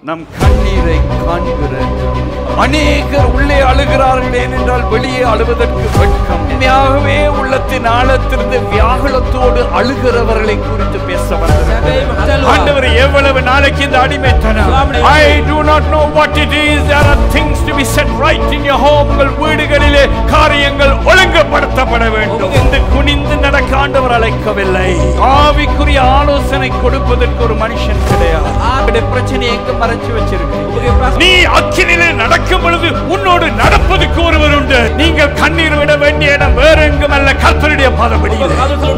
நம் கண்ணீரை காண்கிறது. அநேகர் உள்ளே அழுகிறார்கள், ஏனென்றால் வெளியே அழுவதற்கு வெட்கம். உண்மையாகவே உள்ளத்தின் ஆழத்திலிருந்து வியாகுலத்தோடு அழுகிறவர்களை குறித்து பேச வந்தேன். ஆண்டவர், எவ்வளவு நாளைக்கு இந்த அடிமைத்தனம்? I do not know what it is. There are things to be set right in your home. உங்கள் வீடுகளிலே காரியங்கள் ஒழுங்குபடுத்தப்பட வேண்டும். இந்த குனிந்து நடக்க ஆண்டவர் அழைக்கவில்லை. ஆவிக்குரிய ஆலோசனை கொடுப்பதற்கு ஒரு மனுஷன் கிடையாது. பிரச்சனை எங்க மறைச்சு வச்சிருக்க? நீ அக்கினிலே நடக்கும் பொழுது உன்னோடு நடப்பதற்கு ஒருவர் உண்டு. நீங்கள் கண்ணீர் விட வேண்டிய இடம் வேற எங்கும் அல்ல, கர்த்தருடைய பாதப்படி.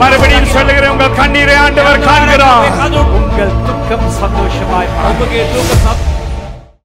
மறுபடியும் சொல்லுகிறேன், உங்கள் கண்ணீரை ஆண்டவர் காண்கிறார். உங்கள் துக்கம் சந்தோஷமாய்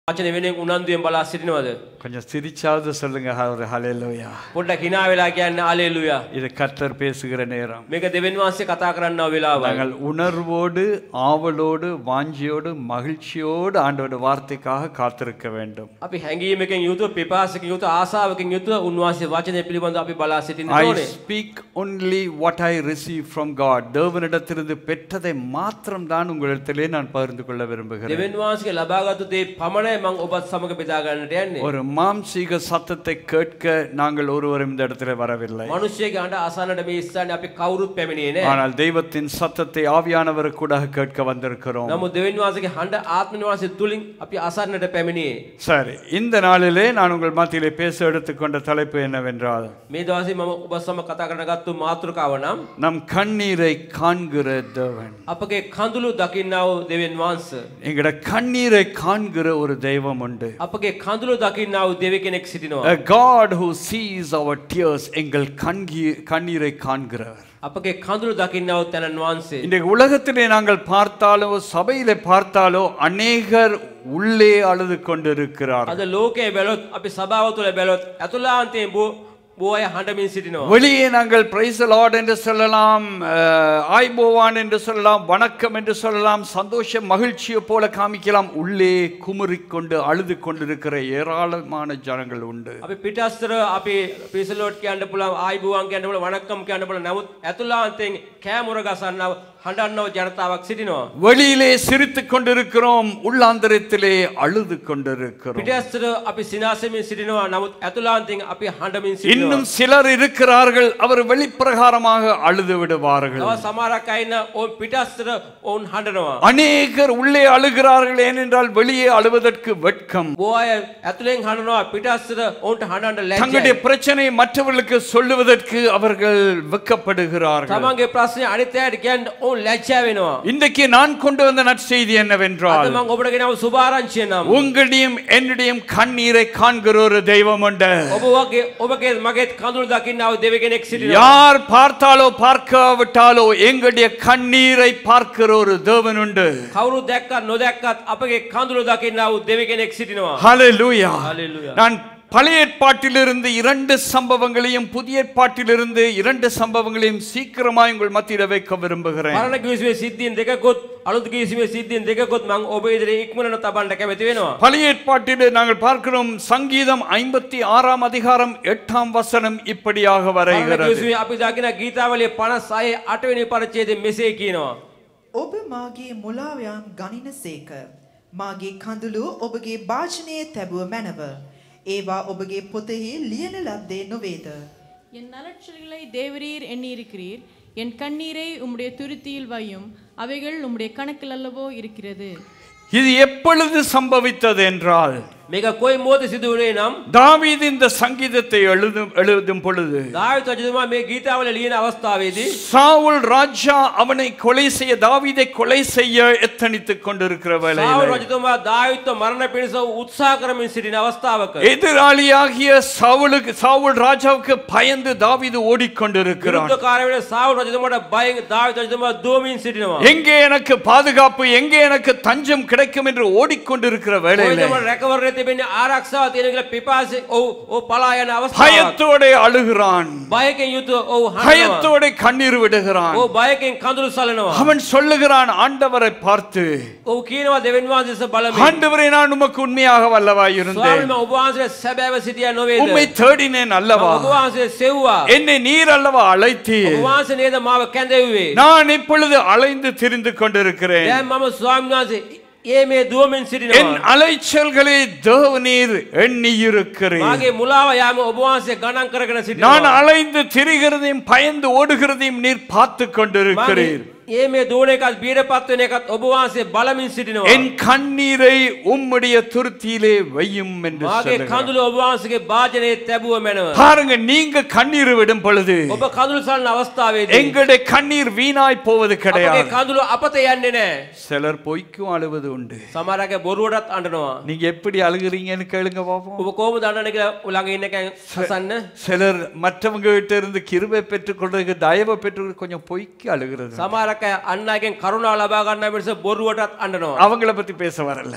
වචන වෙනුවෙන් උනන්දුවෙන් බලා සිටිනවද? கொஞ்சம் சிரிச்சாவது சொல்லுங்க ஹalleluya. පොඩ්ඩක් hina වෙලා කියන්න ஹalleluya. இது கர்த்தர் பேசுகிற நேரம். මේක දෙවියන් වහන්සේ කතා කරන්නව වෙලාවයි. நாங்கள் உணர்வோடு, ஆவலோடு, வாஞ்சியோடு, மகிழ்ச்சியோடு ஆண்டவருடைய வார்த்தைக்காக காத்திருக்க வேண்டும். අපි හැඟීමකින් යුතුව, පිපාසකින් යුතුව, ආසාවකින් යුතුව උන්වහන්සේ වචනය පිළිබඳව අපි බලා සිටින්න I ඕනේ. speak only what I receive from God. தேவனிடத்திலிருந்து பெற்றதை மாத்திரம் தான் உங்களிடத்திலே நான் பகிர்ந்து கொள்ள விரும்புகிறேன். දෙවියන් වහන්සේ ලබාගත්තු දේ පමණයි මම ඔබත් සමග බෙදා ගන්නට යන්නේ. ஒரு மாம்சீக சத்தத்தை கேட்க நாங்கள் ஒருவரும் இந்த இடத்துல வரவில்லை. மனுஷයෙක් අඬ අසන්නට මේ ස්ථානේ අපි කවුරුත් පැමිණියේ නැහැ. ஆனால் தெய்வத்தின் சத்தத்தை ஆவியானவர் கூட கேட்க வந்திருக்கிறோம். නමුත් දෙවියන් වහන්සේගේ හඬ ආත්ම නිවාසය තුලින් අපි අසන්නට පැමිණියේ. சரி, இந்த நாளிலே நான் உங்கள் மத்தியிலே பேச எடுத்துக்கொண்ட தலைப்பு என்னவென்றால், මේ දවසේ මම ඔබ සමග කතා කරන්න ගත්තු මාතෘකාව නම් நம் கண்ணீரை காண்கிற தேவன். අපගේ කඳුළු දකින්නා වූ දෙවියන් වහන්සේ. எங்கட கண்ணீரை காண்கிற ஒரு தெய்வம் உண்டு. අපගේ කඳුළු දකින්නා වූ දෙවිය කෙනෙක් සිටිනවා. A God who sees our tears. எங்கள் கண்ணீரை காண்கிறவர். අපගේ කඳුළු දකින්නා වූ තැනන් වහන්සේ. இந்த உலகத்திலே நாங்கள் பார்த்தாலோ, சபையிலே பார்த்தாலோ, அநேகர் உள்ளே அழுது கொண்டிருக்கிறார்கள். අද ලෝකයේ බැලුවොත්, අපි සභාව තුළ බැලුවොත් අතුලාන්තයෙන් බොය හඬමින් සිටිනවා. வெளியே நாங்கள் praise the Lord என்று சொல்லலாம், ஆய்போவான் என்று சொல்லலாம், வணக்கம் என்று சொல்லலாம், சந்தோஷ மகிழ்ச்சியை போல காமிக்கலாம். உள்ளே குமுறிக்கொண்டு அழுது கொண்டிருக்கிற ஏராளமான ஜனங்கள் உண்டு. අපි පිටස්තර අපි praise the Lord කියන්න පුළුවන්, ආයිබෝවන් කියන්න පුළුවන්, වණක්කම් කියන්න පුළුවන්. නමුත් අතුලාන්තයෙන් කෑමුර ගසන්නව හඬන්නව ජනතාවක් සිටිනවා. வெளியிலே சிரித்துக் கொண்டிருக்கிறோம், உள்ளாந்தரத்திலே அழுது கொண்டிருக்கிறோம். පිටස්තර අපි සිනාසෙමින් සිටිනවා, නමුත් අතුලාන්තයෙන් අපි හඬමින් සිටිනවා. இன்னும் சிலர் இருக்கிறார்கள், அவர் வெளிப்பிரகாரமாக அழுது விடுவார்கள். තව සමහරක් අය ඉන්න ඔවුන් පිටස්තර ඔවුන් හඬනවා. அநேகர் உள்ளே அழுகிறார்கள், ஏனென்றால் வெளியே அழுவதற்கு வெட்கம். බොය ඇතුලෙන් හඬනවා, පිටස්තර ඔවුන්ට හඬන්න ලැජ්ජයි. தங்களுடைய பிரச்சனை மற்றவர்களுக்கு சொல்லுவதற்கு அவர்கள் வெட்கப்படுகிறார்கள். තමන්ගේ ප්‍රශ්නේ අනිත් අයට කියන්න ඔවුන් ලැජ්ජා වෙනවා. இன்றைக்கு நான் கொண்டு வந்த நற்செய்தி என்னவென்றால், අද මම ඔබට ගෙනාව සුභාරංචිය නම් உங்களுடையும் என்னுடையும் கண்ணீரை காண்கிற ஒரு தெய்வம் உண்டு. ඔබගේ මගේ කඳුළු දකින්නා වූ දෙවිය කෙනෙක් සිටිනවා. யார் பார்த்தாலோ பார்க்காவிட்டாலோ எங்களுடைய கண்ணீரை பார்க்கிற ஒரு தேவன் உண்டு. කවුරු දැක්කත් නොදැක්කත් අපගේ කඳුළු දකින්නා වූ දෙවිය කෙනෙක් සිටිනවා. ஹல்லேலூயா. ஹல்லேலூயா. நான் பழைய ஏற்பாட்டிலிருந்து 2 சம்பவங்களையும் புதிய ஏற்பாட்டிலிருந்து 2 சம்பவங்களையும் சீக்கிரமாக உங்கள் மத்தியில் வைக்க விரும்புகிறேன். පරණ කිවිසුමේ සිද්ධීන් දෙකකොත් අලුත් කිවිසුමේ සිද්ධීන් දෙකකොත් මම ඔබ ඉදිරියේ ඉක්මනට තබන්න කැමති වෙනවා. பழைய ஏற்பாட்டிலே நாங்கள் பார்க்கிறோம், சங்கீதம் 56 அதிகாரம் 8 வசனம் இப்படியாக පරණ வரைகிறது. කිවිසුමේ අපි දකින ගීතාවලියේ 56 8 වෙනි පරිච්ඡේදයේ මෙසේ කියනවා. ඔබ මාගේ මුලාවයන් ගනිනසේක. මාගේ කඳුළු ඔබගේ භාජනයේ තැබුව මැනව. ඒවා ඔබගේ පොතෙහි ලියන ලද්දේ නොවේද? என் நலச்சல்களை தேவரீர் எண்ணியிருக்கிறீர். என் கண்ணீரை உம்முடைய துருத்தியில் வையும். அவைகள் உம்முடைய கணக்கில் அல்லவோ இருக்கிறது. இது எப்பொழுது சம்பவித்தது என்றால், මේක කොයි මොහොතේ සිදු වුණේ නම්, தாவீது இந்த சங்கீதத்தை எழுதும் பொழுது දාවිද රජතුමා මේ ගීතාවල ලියන අවස්ථාවේදී சாவுல் ராஜா அவனை கொலை செய்ய, தாவீதை கொலை செய்ய எத்தனித்துக் கொண்டிருக்கிற සාවුල් வேளையில் රජතුමා දාවිත්ව මරණ පිණිස උත්සාහ කරමින් සිටින අවස්ථාවක எதிராளியாகிய சாவுல் ராஜாவுக்கு பயந்து தாவீது ஓடிக்கொண்டிருக்கிறான். විරුද්ධකාරය වෙන සාවුල් රජතුමාට බයෙන් දාවිද රජතුමා දුවමින් සිටිනවා. எங்கே எனக்கு பாதுகாப்பு, எங்கே எனக்கு தஞ்சம் கிடைக்கும் என்று ஓடிக்கொண்டிருக்கிற வேளையில் රැකවරණය තිබෙන්නේ ආරක්ෂාව තියෙන කියලා පිපාසෙ ඔව් පලා යන අවස්ථාවක්. பயத்தோட அழுகிறான், බයකින් යුතුව ඔව් හඬනවා. பயத்தோட கண்ணீர் விடுகிறான். ඔව් බයකින් කඳුළු සලනවා. அவன் சொல்லுகிறான் ஆண்டவரை பார்த்து, ඔව් කියනවා දෙවියන් වහන්සේ බලමින්, ஆண்டவரே நான் உமக்கு உண்மையாக வல்லவாய் இருந்தேன், ස්වාමීන් ඔබ වහන්සේ සැබෑව සිටියා නොවේද? உம்மை தேடினேன் அல்லவா, ඔබ වහන්සේ සෙව්වා. என்னை நீர் அல்லவா அழைத்தீர், ඔබ වහන්සේ නේද මාව කැඳෙව්වේ? நான் இப்பொழுது அலைந்து திரிந்து கொண்டிருக்கிறேன். දැන් මම ස්වාමීන් වහන්සේ මේ දුවමින් සිටිනවා. என் அலைச்சல்களை தேவனீர் எண்ணியிருக்கிறீர். මාගේ මුලාව යාම ඔබ වහන්සේ ගණන් කරගෙන සිටිනවා. நான் அலைந்து திரிகிறதையும் பயந்து ஓடுகிறதையும் நீர் பார்த்து கொண்டிருக்கிறீர். මේ දුවන එකත් බීරපත් වෙන එකත් ඔබ වහන්සේ බලමින් සිටිනවා. என் கண்ணீரை உம்முடைய துருத்தியிலே வையும் என்று මාගේ சொல்லுகிறார். කඳුළු ඔබ වහන්සේගේ වාජනයේ තැබුව මැනව. பாருங்க, நீங்க கண்ணீர் விடும் பொழுது ඔබ කඳුළු සලන අවස්ථාවේදී எங்களுடைய கண்ணீர் வீணாய் போவது අපගේ கிடையாது. කඳුළු අපත යන්නේ නැහැ. சிலர் பொய்க்கும் அழுவது உண்டு. සමහරගේ බොරුවටත් අඬනවා. நீங்க எப்படி அழுகுறீங்கன்னு கேளுங்க பாப்போம். ඔබ කොහොමද අඬන්නේ කියලා ළඟ ඉන්න කෙනෙක් අසන්න. சிலர் மற்றவங்க கிட்ட இருந்து கிருபை பெற்றுக்கொள்றதுக்கு தயவை பெற்று கொஞ்சம் பொய்க்கு அழுகிறது. සමහරක අන්න අයගෙන් කරුණාව ලබා ගන්න මිනිස්සු බොරුවටත් අඬනවා. அவங்கள பத்தி பேச வரல.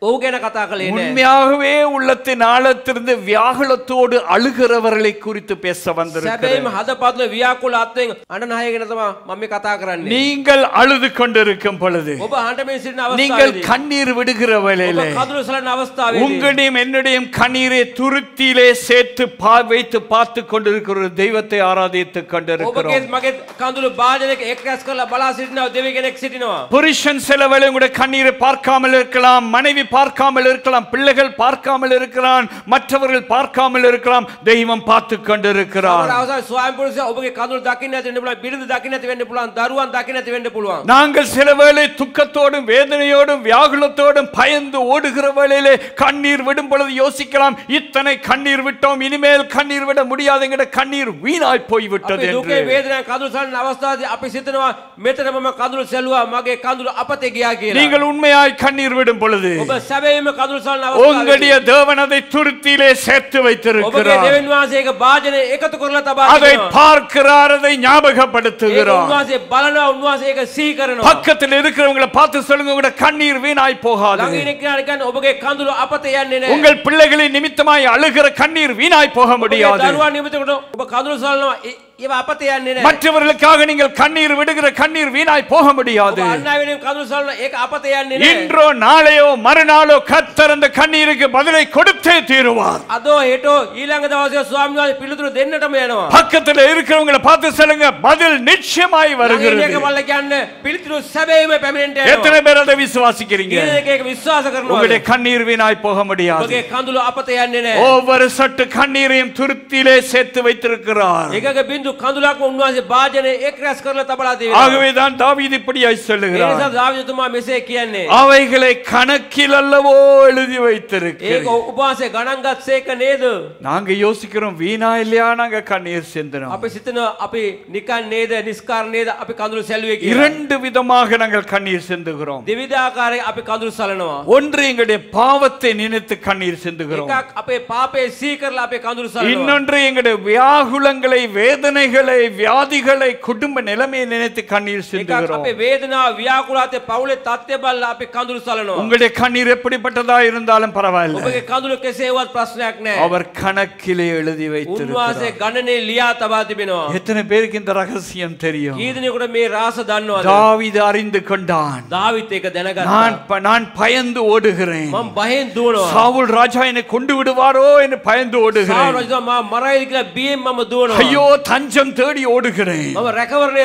ඔහු ගැන කතා කළේ නැහැ. உண்மையாகவே உள்ளத்தின் ஆழத்திலிருந்து வியாகுலத்தோடு அழுகிறவர்களை குறித்து பேச வந்திருக்கிறேன். සැබෑම හදපත්ල ව්‍යාකුල අත්වෙන් අඬන අය ගැන තමයි මම මේ කතා කරන්නේ. நீங்கள் அழுது கொண்டிருக்கும் பொழுது, ඔබ අඬමින් සිටින நீங்கள் අවස්ථාවේදී கண்ணீர் விடுகிற வேளையிலே, ඔබ කඳුළු සලන අවස්ථාවේදී உங்களுடையும் என்னுடையும் கண்ணீரை துருத்தியிலே சேர்த்து வைத்து பார்த்து கொண்டிருக்கிற ஒரு தெய்வத்தை ஆராதித்துக் ඔබගේ கொண்டிருக்கிறோம். මගේ කඳුළු භාජනයක එක් රැස් කරලා බලා සිටිනවා දෙවි කෙනෙක් සිටිනවා. புருஷன் சில வேளை உங்களுடைய கண்ணீரை பார்க்காமல் இருக்கலாம், மனைவி பார்க்காமல் இருக்கலாம், பிள்ளைகள் பார்க்காமல் இருக்கலாம், மற்றவர்கள் பார்க்காமல் இருக்கலாம். தெய்வம் பார்த்து கொண்டிருக்கிறார். සමහර අවස්ථාවේ ස්වාමි පුරුෂයා ඔබගේ කඳුළු දකින්න නැති වෙන්න පුළුවන්, බිරිඳ දකින්න නැති වෙන්න පුළුවන්, දරුවන් දකින්න නැති වෙන්න පුළුවන්. நாங்கள் சில வேளை துக்கத்தோடும் வேதனையோடும் வியாகுலத்தோடும் பயந்து ஓடுகிற வேளையிலே கண்ணீர் விடும் பொழுது யோசிக்கலாம், இத்தனை கண்ணீர் விட்டோம், இனிமேல் கண்ணீர் விட முடியாதுங்கிற கண்ணீர் வீணாய் போய்விட்டது අපි දුකේ என்று. වේදනාවෙන් කඳුළු සලන අවස්ථාවේදී අපි සිතනවා මෙතන මම කඳුළු සැලුවා, මගේ කඳුළු අපතේ ගියා කියලා. நீங்கள் உண்மையாய் கண்ணீர் விடும் பொழுது ඔබ සැබෑම කඳුළු සලන உங்களுடைய අවස්ථාවේදී தேவன் அதை துருத்தியிலே சேர்த்து ඔබගේ வைத்திருக்கிறார். දෙවියන් වහන්සේක භාජනය එකතු කරලා තබා அதை දෙනවා. பார்க்கிறார், அதை ඒක ஞாபகப்படுத்துகிறார். උන්වහන්සේ බලනවා, උන්වහන්සේ ඒක සිහි කරනවා. பக்கத்தில் இருக்கிறவங்களை பார்த்து சொல்லுங்க, உங்களுடைய கண்ணீர் வீணாய் போகாது. ළඟ ඉන්න කෙනාට කියන්නේ ඔබගේ කඳුළු අපතේ යන්නේ නැහැ. உங்கள் பிள்ளைகளின் நிமித்தமாய் அழுகிற கண்ணீர் வீணாய் போக ඔබගේ முடியாது. දරුවන් නිමිත්තකට ඔබ කඳුළු සලනවා, ඒව අපතේ යන්නේ නැහැ. மற்றவர்களுக்காக நீங்கள் கண்ணீர் விடுகிற கண்ணீர் வீணாய் போக முடியாது. ඔබ අන් අය වෙනුවෙන් කඳුළු සලනවා, ඒක අපතේ යන්නේ නැහැ. இன்றோ நாளையோ மறுநாளோ கர்த்தர் அந்த கண்ணீருக்கு பதிலை கொடுத்தே தீருவார். අදෝ හෙටෝ ඊළඟ දවසේ ස්වාමීන් වහන්සේ පිළිතුරු දෙන්නටම යනවා. பக்கத்தில் இருக்கிறவங்களை பார்த்து சொல்லுங்க, பதில் நிச்சயமாய் ළඟ வருகிறது. ඉන්න එක බලලා කියන්නේ පිළිතුරු සැබෑම පැමිණෙන්න යනවා. எத்தனை பேர் அதை விசுவாசிக்கிறீங்க? ඒක විශ්වාස කරනවා. உங்களுடைய கண்ணீர் வீணாய் போக முடியாது. ඔබගේ කඳුළු අපතේ යන්නේ නැහැ. ஒவ்வொரு சொட்டு கண்ணீரையும் துருத்தியிலே சேர்த்து வைத்திருக்கிறார். එකක බින්දු කඳුලක්ම උන්වහන්සේ භාජනයේ එක් රැස් කරලා තබලා තියෙනවා. ஆகவேதான் தாவீது இப்படியாய் ඒ சொல்லுகிறார், නිසා දාවිදතුමා මෙසේ කියන්නේ. அவைகளை கணக்கில் அல்லவோ எழுதி ඒක வைத்திருக்கிறேன். උපවාසයේ ගණන් ගත්තේක නේද? நாங்க யோசிக்கிறோம், வீணா இல்லையா நாங்க கண்ணீர் சிந்தனோம். අපි සිතනවා අපි නිකන් නේද, නිස්කාර නේද අපි කඳුළු සැලුවේ කියලා. இரண்டு விதமாக நாங்கள் கண்ணீர் சிந்துகிறோம். දෙවිධාකාරයෙන් අපි කඳුළු සලනවා. ஒன்று எங்களுடைய பாவத்தை நினைத்து கண்ணீர் சிந்துகிறோம். එකක් අපේ පාපේ සිහි කරලා අපේ කඳුළු සලනවා. இன்னொன்று எங்களுடைய வியாகுலங்களை, வேதனைகளை, வியாதிகளை, குடும்ப நிலைமையை நினைத்து கண்ணீர் එකක් சிந்துகிறோம். අපේ වේදනාව, ව්‍යාකුලාතේ පවුලේ තත්ත්වය බලලා අපි කඳුළු සලනවා. உங்களுடைய கண்ணீர் எப்படிப்பட்டதா இருந்தாலும் பரவாயில்லை, ඔබගේ කඳුළු කෙසේ වුවත් ප්‍රශ්නයක් නැහැ. அவர் கணக்கிலே எழுதி வைத்திருக்கிறார். උන්වහන්සේ ගණනේ ලියා තබා තිබෙනවා. எத்தனை பேருக்கு இந்த ரகசியம் தெரியும்? කී දෙනෙකුට මේ රාස දන්නවද? தாவீது அறிந்து கொண்டான். දාවිත් ඒක දැනගත්තා. நான் பயந்து ஓடுகிறேன், මම බයෙන් දුවනවා. சாவுல் ராஜா என்னை கொண்டு விடுவாரோ என்று பயந்து සාවුල් ஓடுகிறேன். රජතුමා මම මරයිද කියලා බියෙන් මම දුවනවා. ஐயோ, தஞ்சம் தேடி ஓடுகிறேன். මම රැකවරණය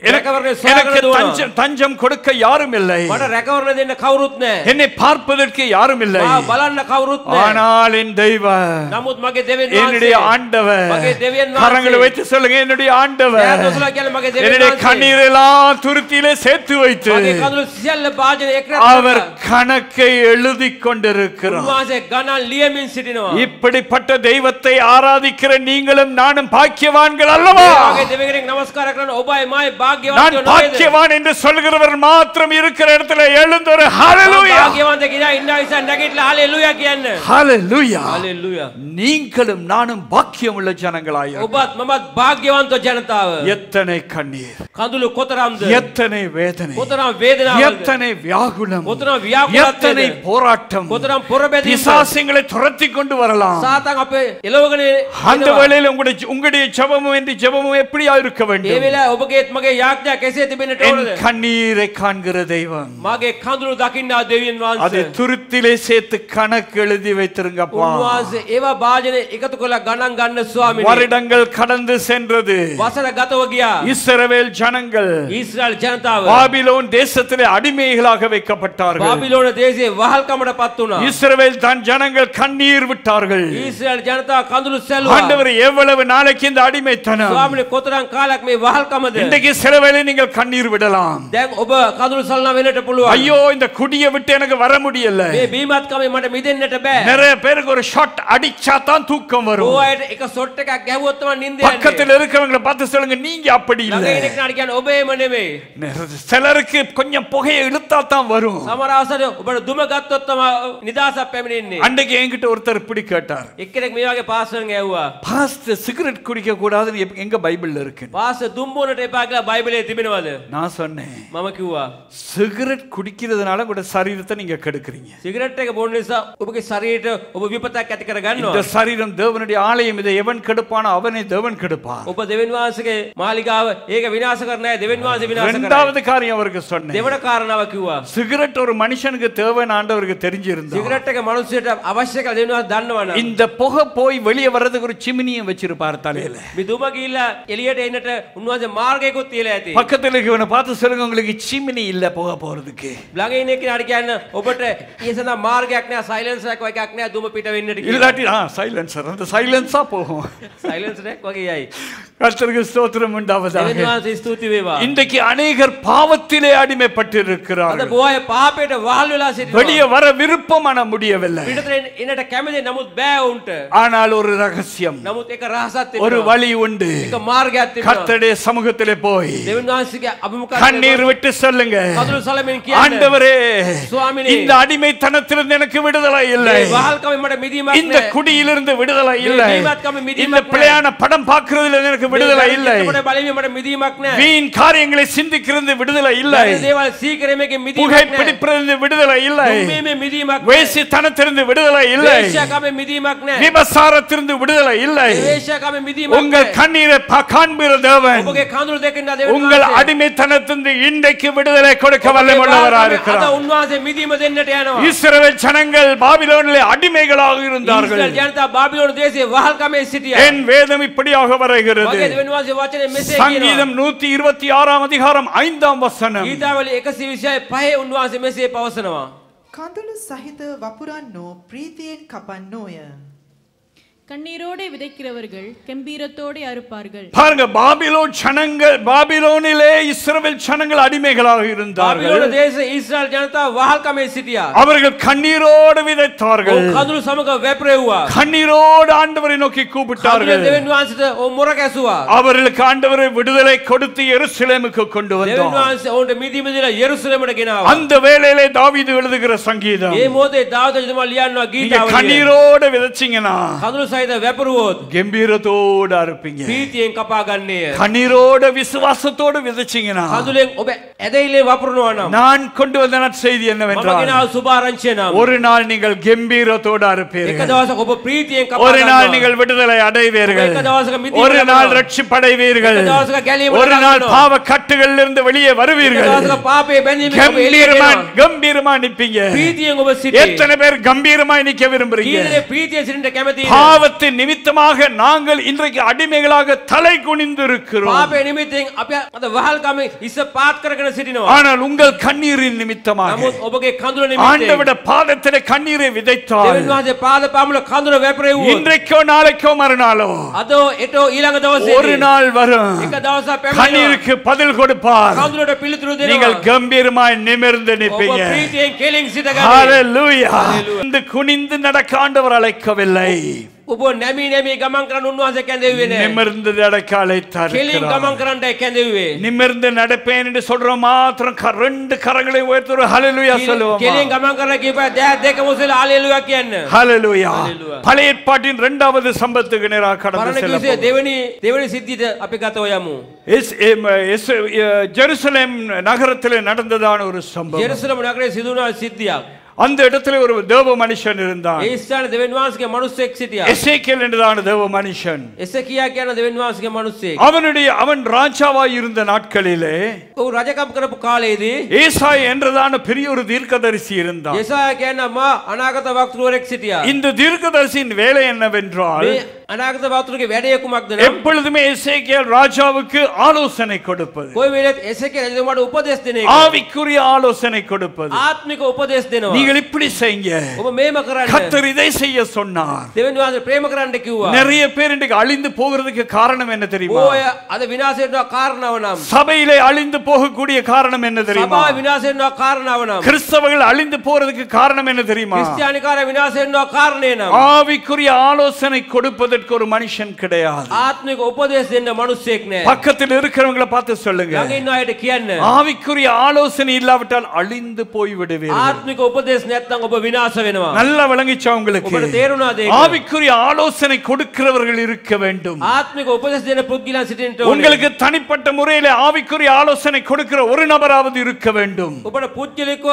எனக்கு සොයාගෙන දුවනවා. தஞ்சம் கொடுக்க யாரும் இல்லை, මට රැකවරණ දෙන්න කවුරුත් නැහැ. என்னை பார்ப்பதற்கு யாரும் இல்லை. මාව බලන්න කවුරුත් නැහැ. ஆனால் என் தெய்வம், නමුත් මගේ දෙවියන් என்னுடைய වහන්සේ, ஆண்டவர், මගේ දෙවියන් கரங்களை වහන්සේ, வைத்து சொல்லுங்க, என்னுடைய ஆண்டவர் ඈතොසලා කියන්නේ මගේ දෙවියන් என்னுடைய වහන්සේ, கண்ணீர் எல்லாம் துருத்தியிலே சேர்த்து வைத்து මගේ කඳුළු සියල්ල භාජනයේ එක් රැස් அவர் කරලා கணக்கை எழுதி கொண்டிருக்கிறார். උන්වහන්සේ ගණන් ලියමින් සිටිනවා. இப்படிப்பட்ட தெய்வத்தை ஆராதிக்கிற நீங்களும் நானும் பாக்கியவான்கள் அல்லவா? මගේ දෙවියන්ගෙන් නමස්කාර කරන ඔබයි මායි நான் භාග්‍යවන්තයෝ නේද? பாக்கியவான் என்று சொல்கிறவர் மாத்திரம் இருக்கிற இடத்துல எழுந்தொரு ஹalleluya, භාග්‍යවන්ත කියලා ඉන්න නිසා නැගිටලා හalleluya කියන්න. ஹalleluya. හalleluya. நீங்களும் நானும் பாக்கியம் உள்ள ஜனங்களாய் ඔබත් මමත් භාග්‍යවන්ත ජනතාව. எத்தனை கண்ணீர், කඳුළු කොතරම්ද? எத்தனை வேதனை, කොතරම් වේදනාවක්ද? எத்தனை வியாகுலம், කොතරම් ව්‍යාකුලත්වද? எத்தனை போராட்டம், කොතරම් පොරබැදීමක්ද? பிசாசுங்களை துரத்தி கொண்டு வரலாம். සාතන් අපේ එළවගෙන அந்த வேளையில் உங்களுடைய ஜெபமும் என்று ஜெபமும் எப்படியா இருக்க ඒ வேண்டும்? වෙලාවේ ඔබගේත් මගේ යාඥා කෙසේ තිබෙන්නට என் ඕනද? கண்ணீரை காண்கிற தெய்வம் මගේ කඳුළු දකින්නා දෙවියන් அது වහන්සේ. துருத்திலே சேர்த்து கணக்கு எழுதி வைத்திருங்கப்பா. උන්වහන්සේ ඒවා භාජන එකතු කරලා ගණන් ගන්න ස්වාමීනි. வருடங்கள் கடந்து சென்றது. වසර ගතව ගියා. இஸ்ரவேல் ஜனங்கள் ඊශ්‍රායල් ජනතාව பாபிலோன் தேசத்திலே அடிமைகளாக வைக்கப்பட்டார்கள். බාබිලෝන දේශයේ වහල්කමටපත් වුණා. இஸ்ரவேல் தன் ஜனங்கள் கண்ணீர் விட்டார்கள். ඊශ්‍රායල් ජනතාව කඳුළු සැලුවා. ஆண்டவர் எவ்வளவு நாளைக்கு இந்த அடிமைத்தனம்? ස්වාමීනි කොතරම් කාලයක් මේ වහල්කමද? இன்றைக்கு சில வேளை நீங்கள் கண்ணீர் விடலாம். දැන් ඔබ කඳුළු සල්නා වෙන්නට පුළුවන්. ஐயோ இந்த குடியை விட்டு எனக்கு வர முடியல. මේ බීමත්කමේ මට මිදෙන්නට බෑ. நிறைய பேருக்கு ஒரு ஷாட் அடிச்சா தான் தூக்கம் வரும். ඔයාට එක ෂොට් එකක් ගැහුවොත් තමයි නිින්ද යන්නේ. பக்கத்தில் இருக்கிறவங்களை பார்த்து சொல்லுங்க நீங்க அப்படி இல்ல. ළඟ ඉන්න කෙනාට කියන්නේ ඔබ එහෙම නෙමෙයි. சிலருக்கு கொஞ்சம் புகையை இழுத்தா தான் வரும். සමහර අවස්ථාවල ඔබට දුම ගත්තොත් තමයි නිදාසක් පැමිණෙන්නේ. அன்றைக்கு என்கிட்ட ஒருத்தர் இப்படி கேட்டார். එක්කෙනෙක් මේ වගේ පාස්ටර් ගැහුවා. பாஸ்டர் சிகரெட் குடிக்க கூடாதுன்னு எங்க பைபிள்ல இருக்கு? පාස්ටර් දුම් බොන්නට එපා කියලා බයිබලයේ තිබෙනවද? நான் சொன்னேன் මම කිව්වා சிகரெட் குடிக்கிறதுனால கூட சரீரத்தை நீங்க கெடுக்குறீங்க. සිගරට් එක බොන්න නිසා ඔබගේ ශරීරයට ඔබ විපතක් ඇති කර இந்த ගන්නවා. சரீரம் தேவனுடைய ஆலயம். இதை எவன் கெடுப்பானோ அவனை தேவன் கெடுப்பான். ඔබ දෙවියන් වහන්සේගේ මාලිගාව ඒක විනාශ කරන්නේ නැහැ. දෙවියන් වහන්සේ විනාශ කරන්නේ. இரண்டாவது காரியம் அவருக்கு சொன்னேன். දෙවන කාරණාව කිව්වා. சிகரெட் ஒரு மனுஷனுக்கு தேவைன்னு ஆண்டவருக்கு தெரிஞ்சிருந்தா සිගරට් එක මිනිස්සුන්ට අවශ්‍ය කියලා දෙවියන් වහන්සේ දන්නවනම් இந்த புகை போய் வெளியே வர்றதுக்கு ஒரு சிமினியை வச்சிருப்பார் தலையில. මේ දුම ගිහිල්ලා එළියට එන්නට උන්වහන්සේ මාර්ගයකුත් තියලා ඇති. பக்கத்துல இருக்கவனை பார்த்து சொல்லுங்க உங்களுக்கு சிமினி இல்ல புகை போறதுக்கு. ළඟ ඉන්න කෙනාට කියන්න ඔබට ඊසඳා මාර්ගයක් නෑ, සයිලන්සර් එකක් නෑ දුම පිට වෙන්නට කියලා. இல்லாட்டி சைலன்சர் அந்த சைலன்ஸா போகும். සයිලන්සර් එකක් වගේ යයි. கர்த்தருக்கு ஸ்தோத்திரம் உண்டாவதாக. දෙවියන් වහන්සේ ස්තුති වේවා. இன்றைக்கு அநேகர் பாவத்திலே அடிமைப்பட்டு අද இருக்கிறார்கள். බොහෝ අය පාපයට වහල් වෙලා සිටිනවා. வெளியே வர விருப்பமான முடியவில்லை. පිටතට එන්නට කැමති නමුත් බෑ උන්ට. ஆனால் ஒரு ரகசியம், නමුත් එක රහසක් ஒரு තිබෙනවා. வழி உண்டு. එක මාර්ගයක් තිබෙනවා. கர்த்தருடைய சமூகத்திலே போய் දෙවියන් වහන්සේගේ අභිමුඛයෙන් கண்ணீர் விட்டு சொல்லுங்க, කඳුළු සලමින් කියන්න. ஆண்டவரே சுவாமினே, இந்த அடிமைத்தனத்திலிருந்து எனக்கு விடுதலை இல்லை. මේ වහල්කමෙන් මට මිදීමක් இந்த නැහැ. குடியிலிருந்து விடுதலை இல்லை. ජීවිතකම මිදීමක් இந்த නැහැ. பிழையான படம் பார்க்கிறதுல எனக்கு விடுதலை இல்லை. මට බලීමේ මට මිදීමක් නැහැ. வீண் காரியங்களை சிந்திக்கிறது விடுதலை இல்லை. මේ දේවල් සීකරීමේ මිදීමක් புகை නැහැ. பிடிப்பதிலிருந்து விடுதலை இல்லை. දුම්බීමේ මිදීමක් නැහැ. வேசித்தனத்திலிருந்து விடுதலை இல்லை. වේශ්‍යාකමේ මිදීමක් නැහැ. விபசாரத்திலிருந்து விடுதலை இல்லை. වේශ්‍යාකමේ මිදීමක් உங்கள் නැහැ. கண்ணீரை காண்பிற தேவன் ඔබගේ කඳුළු දෙකින් දෙවියන් உங்கள் වහන්සේ அடிமைத்தனத்திலிருந்து இன்றைக்கு விடுதலை கொடுக்க வல்லமையுள்ளவராக අද இருக்கிறார். උන්වහන්සේ මිදීම දෙන්නට යනවා. இஸ்ரவேல் ஜனங்கள் பாபிலோனிலே அடிமைகளாக இருந்தார்கள். ඊශ්‍රායල් ජනතාව බාබිලෝන දේශයේ වහල්කමේ සිටියා. என் வேதம் இப்படியாக வருகிறது. මගේ දෙවියන් වහන්සේ වචනේ මෙසේ කියනවා. சங்கீதம் 126 அதிகாரம் 5 வசனம். ගීතාවලි 125 උන්වහන්සේ මෙසේ පවසනවා. කඳුළු සහිත වපුරන්නෝ ප්‍රීතියෙන් කපන්නෝය. கண்ணீரோடே விதைக்கிறவர்கள் கெம்பீரத்தோடே அறுப்பார்கள். பாருங்க, பாபிலோன் ஜனங்கள், பாபிலோனிலே இஸ்ரவேல் ஜனங்கள் அடிமைகளாக இருந்தார்கள். බාබිලෝන දේශයේ ඊශ්‍රායල් ජනතාව වහල්කමේ සිටියා. அவர்கள் கண்ணீரோடு விதைத்தார்கள். කඳුළු සමග වැපරෙව්වා. கண்ணீரோடு ஆண்டவரை நோக்கி කඳුළු கூப்பிட்டார்கள். දෙවියන් වහන්සේට මොර ගැසුවා. அவர்களுக்கு ஆண்டவரை விடுதலை கொடுத்து எருசலேமுக்கு கொண்டு දෙවියන් வந்தார். වහන්සේ ඔවුන්ට මිදීම දීලා යෙරුසලමට ගෙනාවා. அந்த வேளையிலே தாவீது எழுதுகிற சங்கீதம், මේ මොහොතේ දාවීද රජතුමා ලියනවා நீங்க ගීතාවලිය. கண்ணீரோடு விதைச்சீங்கன்னா කඳුළු සහිත වැපරුවොත් கம்பீரத்தோடு அறுப்பீங்க. ප්‍රීතියෙන් කපා ගන්නේය. கண்ணீரோட விசுவாசத்தோடு விதைச்சீங்கன்னா කඳුලෙන් ඔබ ඇදහිල්ලේ වපුරනවා නම් நான் கொண்டு வந்த செய்தி මම என்னவென்றால், ගෙනාව සුභාරංචිය නම් ஒரு நாள் நீங்கள் கம்பீரத்தோடு එක அறுப்பீர்கள். දවසක ඔබ ප්‍රීතියෙන් කපා ஒரு நாள் ගන්නවා. நீங்கள் விடுதலை அடைவீர்கள். එක දවසක මිදීම ஒரு நாள் ලැබෙනවා. ரட்சிப்படைவீர்கள். එක දවසක ගැලීමට ஒரு நாள் ලබනවා. பாவ கட்டுகளில் இருந்து வெளியே එක வருவீர்கள். දවසක පාපයේ බැඳීමෙන් ඔබ එළියට கம்பீரமா එනවා. கம்பீரமா நிப்பீங்க. ප්‍රීතියෙන් ඔබ සිටී. எத்தனை பேர் கம்பீரமாய் நிக்க விரும்புறீங்க? කීදේ ප්‍රීතියෙන් සිටින්න කැමතිද? பாவத்தின் நிமித்தமாக நாங்கள் இன்றைக்கு அடிமைகளாக தலை குனிந்து இருக்கிறோம். පාපේ නිමිත්තෙන් අපි අද වහල්කමේ ඉස්ස පාත් කරගෙන සිටිනවා. ஆனால் உங்கள் கண்ணீரின் நிமித்தமாக නමුත් ඔබගේ කඳුල නිමිත්තෙන් ஆண்டவருடைய பாதத்திலே கண்ணீரை விதைத்தால், දෙවියන් වහන්සේ පාද පාමුල කඳුල වැපරෙව්වොත් இன்றைக்கோ நாளைக்கோ மறுநாளோ අදෝ එතෝ ඊළඟ දවසේ ஒரு நாள் வரும், එක දවසක් පැමිණෙනවා. கண்ணீருக்கு பதில் கொடுப்பார். කඳුලට පිළිතුරු நீங்கள் දෙනවා. கம்பீரமாய் நிமிர்ந்து ඔබ நிற்பீங்க. ප්‍රීතියෙන් කෙලින් සිටගන්න. ஹalleluya. இந்த குனிந்து நடக்க ஆண்டவர் அழைக்கவில்லை, ඔබ නැමී නැමී ගමන් කරන්න උන්වහන්සේ කැඳෙව්වේ නැහැ. நிமிர்ந்து நடக்க அழைத்தார். කෙලින් ගමන් කරන්නයි කැඳෙව්වේ. நிமிர்ந்து நடப்பேன் என்று சொல்ற மாத்திரம் ரெண்டு கரங்களை உயர்த்தி ஒரு ஹalleluya சொல்லுவோம். කෙලින් ගමන් කරලා කියපා දැත් දෙක මොසෙලා හalleluya කියන්න. ஹalleluya. Hallelujah. பழைய ஏற்பாட்டின் இரண்டாவது சம்பத்துக்கு நேராக கடந்து පරණ කිව්සේ செல்லுவோம். දෙවෙනි සිද්ධියට අපි ගතව යමු. ஜெருசலேம் நகரத்திலே நடந்ததான ஒரு சம்பவம். ජෙරුසලම නගරයේ සිදුවන සිද්ධියක්. அந்த இடத்துல ஒரு தேவ மனுஷன் இருந்தான். ඒ ස්ථානයේ දෙවියන් වහන්සේගේ මිනිසෙක් සිටියා. எசேக்கியேல் என்றதான தேவ மனுஷன். එසේකියා කියන දෙවියන් වහන්සේගේ මිනිසෙක්. அவன் ராஜாவாய் இருந்த நாட்களிலே ඔහු රජකම් කරපු කාලයේදී ஏசாயா என்றதான பெரிய ஒரு தீர்க்கதரிசி இருந்தான். යෙසායා කියන මා අනාගත වක්තෘවරයෙක් සිටියා. இந்த தீர்க்கதரிசியின் வேலை என்னவென்றால் මේ අනාගත වක්තෘගේ වැඩේ කුමක්ද නම් எப்பொழுதுமே எசேக்கியேல் ராஜாவுக்கு ஆலோசனை கொடுப்பது, කොයි වෙලෙත් එසේකියා රජතුමාට උපදෙස් දෙන එක. ஆவிக்குரிய ஆலோசனை கொடுப்பது. ආත්මික උපදෙස් දෙනවා. நீங்கள் இப்படி செய்யுங்க, ඔබ මේම කරන්න. கர்த்தர் இதை செய்ய சொன்னார். දෙවියන් වහන්සේ ප්‍රේම කරන්න කිව්වා. நிறைய பேர் இன்றைக்கு அழிந்து போகிறதுக்கு காரணம் என்ன தெரியுமா? ඔය අද විනාශ වෙනවා කාරණාව නම් சபையிலே அழிந்து போகக்கூடிய காரணம் என்ன தெரியுமா? සභාව විනාශ වෙනවා කාරණාව නම් கிறிஸ்தவர்கள் அழிந்து போறதுக்கு காரணம் என்ன தெரியுமா? ක්‍රිස්තියානිකාරය විනාශ වෙනවා කාරණේ නම් ஆவிக்குரிய ஆலோசனை கொடுப்பதற்கு ஒரு மனுஷன் கிடையாது. ආත්මික උපදෙස් දෙන්න මිනිස්සෙක් නෑ. பக்கத்தில் இருக்கிறவங்களை பார்த்து சொல்லுங்க, ළඟ ඉන්න අයට කියන්න ஆவிக்குரிய ஆலோசனை இல்லாவிட்டால் அழிந்து போய் விடுவீர்கள். ආත්මික උපදෙස් නැත්නම් ඔබ විනාශ වෙනවා. நல்லா விளங்கிச்சா உங்களுக்கு? ඔබට තේරුණාද ඒක? ஆவிக்குரிய ஆலோசனை கொடுக்கிறவர்கள் இருக்க வேண்டும். ආත්මික උපදෙස් දෙන පුද්ගලයන් සිටින්න ඕනේ. உங்களுக்கு தனிப்பட்ட முறையில் ஆவிக்குரிய ஆலோசனை கொடுக்கிற ஒரு நபராவது இருக்க வேண்டும். ඔබට පුද්ගලිකව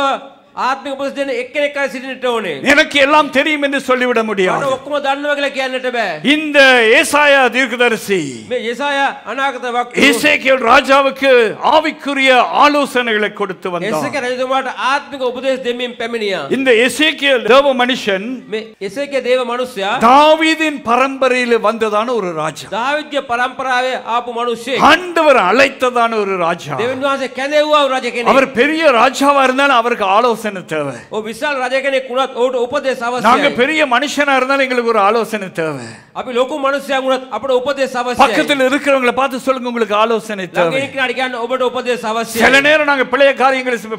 ආත්මික උපදෙස් දෙන එක්කෙනෙක් අය සිටින්නට ඕනේ. எனக்கு எல்லாம் தெரியும் என்று சொல்லிவிட මට முடியாது. ඔක්කොම දන්නවා කියලා කියන්නට බෑ. இந்த ஏசாயா தீர்க்கதரிசி මේ යෙසායා අනාගත වක්තෘ எசேக்கியேல் ராஜாவுக்கு ஆவிக்குரிய ஆலோசனைகளை கொடுத்து வந்தார். එසේකියා රජතුමාට ආත්මික උපදෙස් දෙමින් පැමිණියා. இந்த எசேக்கியேல் தேவ மனுஷன் මේ එසේකියා දේව මිනිසයා தாவீதின் பரம்பரையில் வந்ததான ஒரு ராஜா, දාවිද්ගේ පරම්පරාවේ ආපු මිනිසෙක්. ஆண்டவர் அழைத்ததான ஒரு ராஜா. දෙවියන් වහන්සේ කැඳෙව්වා රජ කෙනෙක්. அவர் பெரிய ராஜாவா இருந்தாலும் அவருக்கு ஆலோசனை தேவை. ඔව් විශාල රජ කෙනෙක් වුණත් ඔහුට උපදෙස් நாங்க අවශ්‍යයි. பெரிய மனுஷனா இருந்தாலும் எங்களுக்கு ஒரு ஆலோசனை தேவை. අපි ලොකු මිනිසෙක් වුණත් අපට උපදෙස් අවශ්‍යයි. பக்கத்தில் இருக்கிறவங்களை பார்த்து சொல்லுங்க, உங்களுக்கு ஆலோசனை ළඟ தேவை. ඉන්න කෙනාට කියන්න ඔබට උපදෙස් අවශ්‍යයි. சில நேரம் நாங்க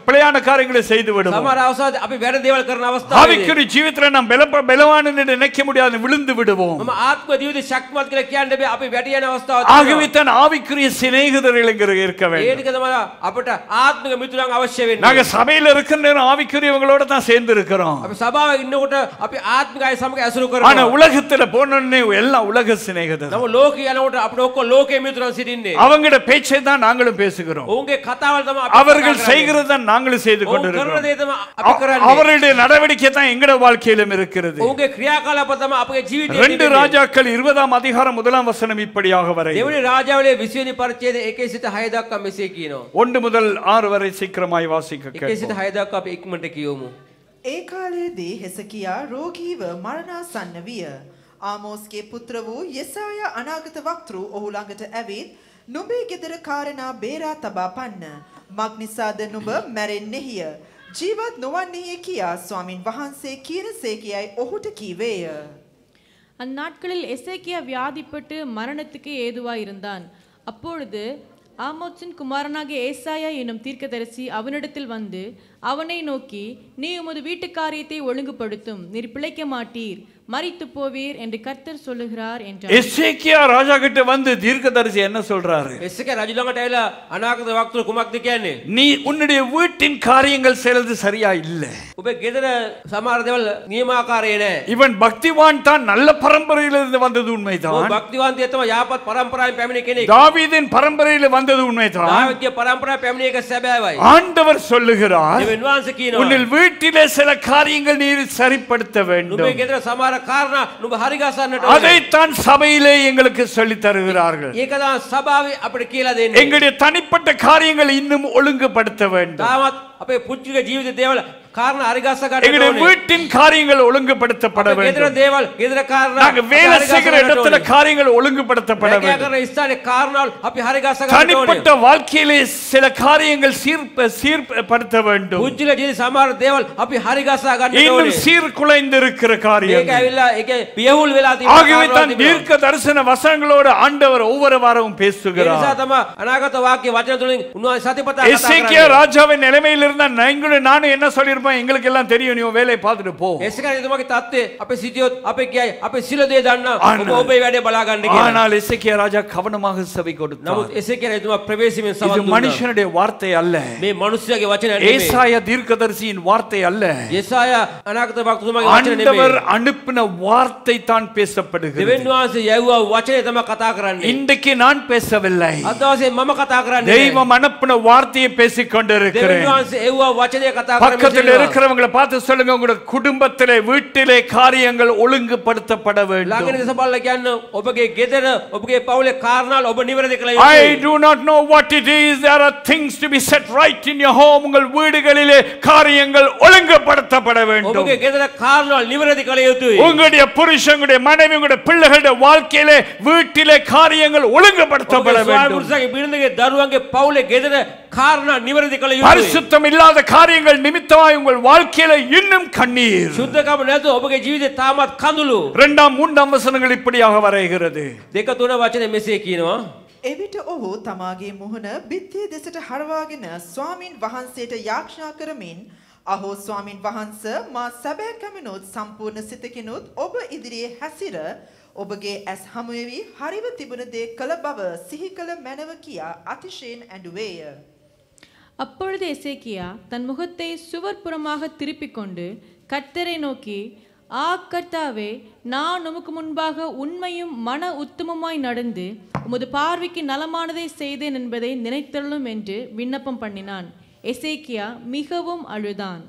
பிழையான காரியங்களை செய்து விடுவோம். සමහර අවස්ථාවල අපි වැරදි දේවල් කරන අවස්ථාවලදී ஆவிக்குரிய ஜீவிதத்துல நாம் பலவான் என்று நினைக்க முடியாது, விழுந்து விடுவோம். මම ආත්ම ජීවිතේ ශක්තිමත් කියලා කියන්න බෑ. අපි වැටි යන අවස්ථාවක් ஆகவே தான் ஆவிக்குரிய சிநேகிதர்கள் இருக்க ඒ வேண்டும். ටික තමයි අපට ආත්මික මිතුරන් අවශ්‍ය වෙන්නේ. நாங்க சபையில இருக்கிற நேரம் ஆவிக்குரியவங்களோட தான் சேர்ந்து இருக்கிறோம். අපි සභාවේ ඉන්නකොට අපි ආත්මික අය සමග ඇසුරු ஆனா කරනවා. உலகத்துல போனோடனே எல்லாம் உலக சிநேகிதர். නමුත් ලෝකේ යනකොට අපිට ඔක්කොම ලෝකයේ මිතුරන් සිටින්නේ. அவங்களோட பேச்சை தான் நாங்களும் பேசுகிறோம். ඔවුන්ගේ කතාවල් තමයි අපි அவர்கள் செய்கிறது தான் நாங்களும் செய்து ඔවුන් කරන கொண்டிருக்கிறோம். දේ තමයි අපි කරන්නේ. அவருடைய நடவடிக்கை தான் எங்கட வாழ்க்கையிலும் இருக்கிறது. ඔවුන්ගේ ක්‍රියාකලාප තමයි අපගේ ජීවිතයේ 2 ராஜாக்கள் 20ஆம் அதிகாரம் 1ஆம் வசனம் இப்படியாக வரை. දෙවනි රාජාවලේ 20 වෙනි පරිච්ඡේදය 1 සිට 6 දක්වා මෙසේ කියනවා. 1 முதல் 6 வரை சீக்கிரமாய் வாசிக்க 1 සිට கேட்போம். 6 දක්වා අපි ඉක්මනට කියවමු. ඒ කාලයේදී හෙසකියා රෝගීව මරණාසන්න විය. ආමෝස්ගේ පුත්‍ර වූ යෙසායා අනාගත වක්තෘ ඔහු ළඟට ඇවිත් නුඹේ ගෙදර කාරණා බේරා තබා පන්න. මක් නිසාද නුඹ මැරෙන්නේහිය? ජීවත් නොවන්නේය කියා ස්වාමින් වහන්සේ කියන සේකියයි ඔහුට කීවේය. அந்நாட்களில் எசேக்கியா வியாதிப்பட்டு மரணத்துக்கு ஏதுவாயிருந்தான். அப்பொழுது ஆமோத்சின் குமாரனாகிய ஏசாயா என்னும் தீர்க்கதரிசி அவனிடத்தில் வந்து அவனை நோக்கி, நீ உமது வீட்டு காரியத்தை ஒழுங்குபடுத்தும், நீர் பிழைக்க மாட்டீர், மரித்து போவீர் என்று கர்த்தர் சொல்லுகிறார் என்றார். எசேக்கியா ராஜா கிட்ட வந்து தீர்க்கதரிசி என்ன சொல்றாரு? එසේකියා රජු ළඟට ඇවිල්ලා අනාගත වක්තෘ කුමක්ද කියන්නේ? நீ உன்னுடைய வீட்டின் காரியங்கள் செய்வது சரியா இல்ல. ඔබේ ගෙදර සමහර දේවල් නියමාකාරයේ නැහැ. இவன் பக்திவான் தான், நல்ல பரம்பரையிலிருந்து வந்தது ඔව් உண்மைதான். භක්තිවන්තය තමයි යාපත් පරම්පරාවෙන් පැමිණි කෙනෙක්. தாவீதின் பரம்பரையில் வந்தது உண்மைதான். දාවිද්ගේ පරම්පරාව පැමිණි එක සැබෑවයි. ஆண்டவர் சொல்லுகிறார், දෙවියන් වහන්සේ කියනවා உன்னில் வீட்டிலே சில காரியங்கள் நீர் சரிப்படுத்த නුඹේ வேண்டும். ගෙදර සමහර කාරණා නුඹ හරි ගසන්නට ඕනේ. அதைத்தான் சபையிலே எங்களுக்கு சொல்லி தருகிறார்கள். ඒක තමයි සභාවේ අපිට කියලා දෙන්නේ. எங்களுடைய தனிப்பட்ட காரியங்கள் இன்னும் ஒழுங்குபடுத்த வேண்டும். තාමත් අපේ පුංචික ජීවිත දේවල් කාරණා හරි ගස්ස ගන්න எங்களுடைய ඕනේ. வீட்டின் காரியங்கள் ஒழுங்குபடுத்தப்பட අපේ ගෙදර வேண்டும். දේවල් ගෙදර කාරණා நாங்க வேலை செய்கிற இடத்துல காரியங்கள் ஒழுங்குபடுத்தப்பட රැකියා வேண்டும். කරන ස්ථානයේ කාරණාවල් අපි හරි ගස්ස ගන්න ඕනේ. தனிப்பட்ட வாழ்க்கையிலே சில காரியங்கள் சீர்படுத்த வேண்டும். පුංචික ජීවිත සමහර දේවල් අපි හරි ගස්සා ගන්න இன்னும் ඕනේ. சீர்குலைந்து இருக்கிற ඒක காரியங்கள். ඇවිල්ලා ඒකේ පියවුල් වෙලා ஆகவே தான் තියෙනවා. தீர்க்க தரிசன வசனங்களோடு ஆண்டவர் ஒவ்வொரு வாரமும் ඒ නිසා பேசுகிறார். තමයි අනාගත වාක්‍ය වචන තුලින් උන්වහන්සේ සතිපතා කතා எசேக்கியா කරන්නේ. ராஜாவின் நிலைமையில் இருந்தா நானும் என்ன சொல்லியிருப்பேன், எங்களுக்கு எல்லாம் தெரியும், நீ உன் வேலையை பார்த்துட்டு போ. එසේකියා රජතුමාගේ தත්ත්වය අපේ සිටියොත් අපේ කියයි අපේ සිල දේ දන්නා ஆனால் ඔබ ඔබේ වැඩේ බලා ගන්න කියලා. ஆனால் எசேக்கியா ராஜா கவனமாக செவி கொடுத்தார். නමුත් එසේකියා රජතුමා ප්‍රවේශමෙන් இது සවන් දුන්නා. மனுஷனுடைய வார்த்தை அல்ல, මේ මිනිස්යාගේ වචන නෙමෙයි. ஏசாயா தீர்க்கதரிசியின் வார்த்தை அல்ல, යෙසායා අනාගත වක්තුමාගේ වචන ஆண்டவர் නෙමෙයි. அனுப்பின வார்த்தை தான் பேசப்படுகிறது. දෙවියන් වහන්සේ යවුවා වචනේ තමයි කතා කරන්නේ. இன்றைக்கு நான் பேசவில்லை, අද දවසේ මම කතා කරන්නේ. தெய்வம் அனுப்பின வார்த்தையை பேசிக் දෙවියන් கொண்டிருக்கிறேன். වහන්සේ යවුවා වචනේ කතා කරන්නේ. பக்கத்தில் இருக்கிறவங்களை பார்த்து சொல்லுங்க, உங்களுடைய குடும்பத்திலே வீட்டிலே காரியங்கள் ஒழுங்குபடுத்தப்பட வேண்டும். ළඟින් සබල්ලා කියන්නේ ඔබගේ ගෙදර ඔබගේ පවුලේ කාරණා ඔබ නිවැරදි කළ I යුතුයි. do not know what it is. There are things to be set right in your home. உங்கள் வீடுகளிலே காரியங்கள் ஒழுங்குபடுத்தப்பட வேண்டும். ඔබගේ ගෙදර කාරණා නිවැරදි කළ යුතුයි. உங்களுடைய புருஷன், உங்களுடைய மனைவி, உங்களுடைய பிள்ளைகளுடைய வாழ்க்கையிலே வீட்டிலே காரியங்கள் ஒழுங்குபடுத்தப்பட ඔබගේ வேண்டும். ස්වාමිපුරුෂයාගේ බිරිඳගේ දරුවන්ගේ පවුලේ ගෙදර කාරණා නිවැරදි කළ යුතුයි. பரிசுத்தம் இல்லாத காரியங்கள் நிமித்தமாய் உங்கள் வாழ்க்கையில இன்னும் கண்ணீர். සුද්ධකම නැතුව ඔබගේ ජීවිතේ තාමත් කඳුළු. 2-3 வசனங்கள் இப்படியாக வரைகிறது. 2-3 වචනේ මෙසේ කියනවා. එවිට ඔහු තමාගේ මුහුණ බිත්තිය දෙසට හරවාගෙන ස්වාමින් වහන්සේට යාඥා කරමින්, අහෝ ස්වාමින් වහන්ස, මා සැබෑ කැමනොත් සම්පූර්ණ සිතකිනුත් ඔබ ඉදිරියේ හැසිර ඔබගේ ඇස් හමුවේවි හරිව තිබුණ දේ කළ බව සිහි කළ මැනව කියා අතිශයින් ඇඬුවේය. அப்பொழுது எசேக்கியா தன் முகத்தை சுவர்புறமாக திருப்பிக் கொண்டு கர்த்தரை நோக்கி, ஆ கர்த்தாவே, நான் உமக்கு முன்பாக உண்மையும் மன உத்தமமாய் நடந்து உமது பார்வைக்கு நலமானதை செய்தேன் என்பதை நினைத்தருளும் என்று விண்ணப்பம் பண்ணினான். எசேக்கியா மிகவும் அழுதான்.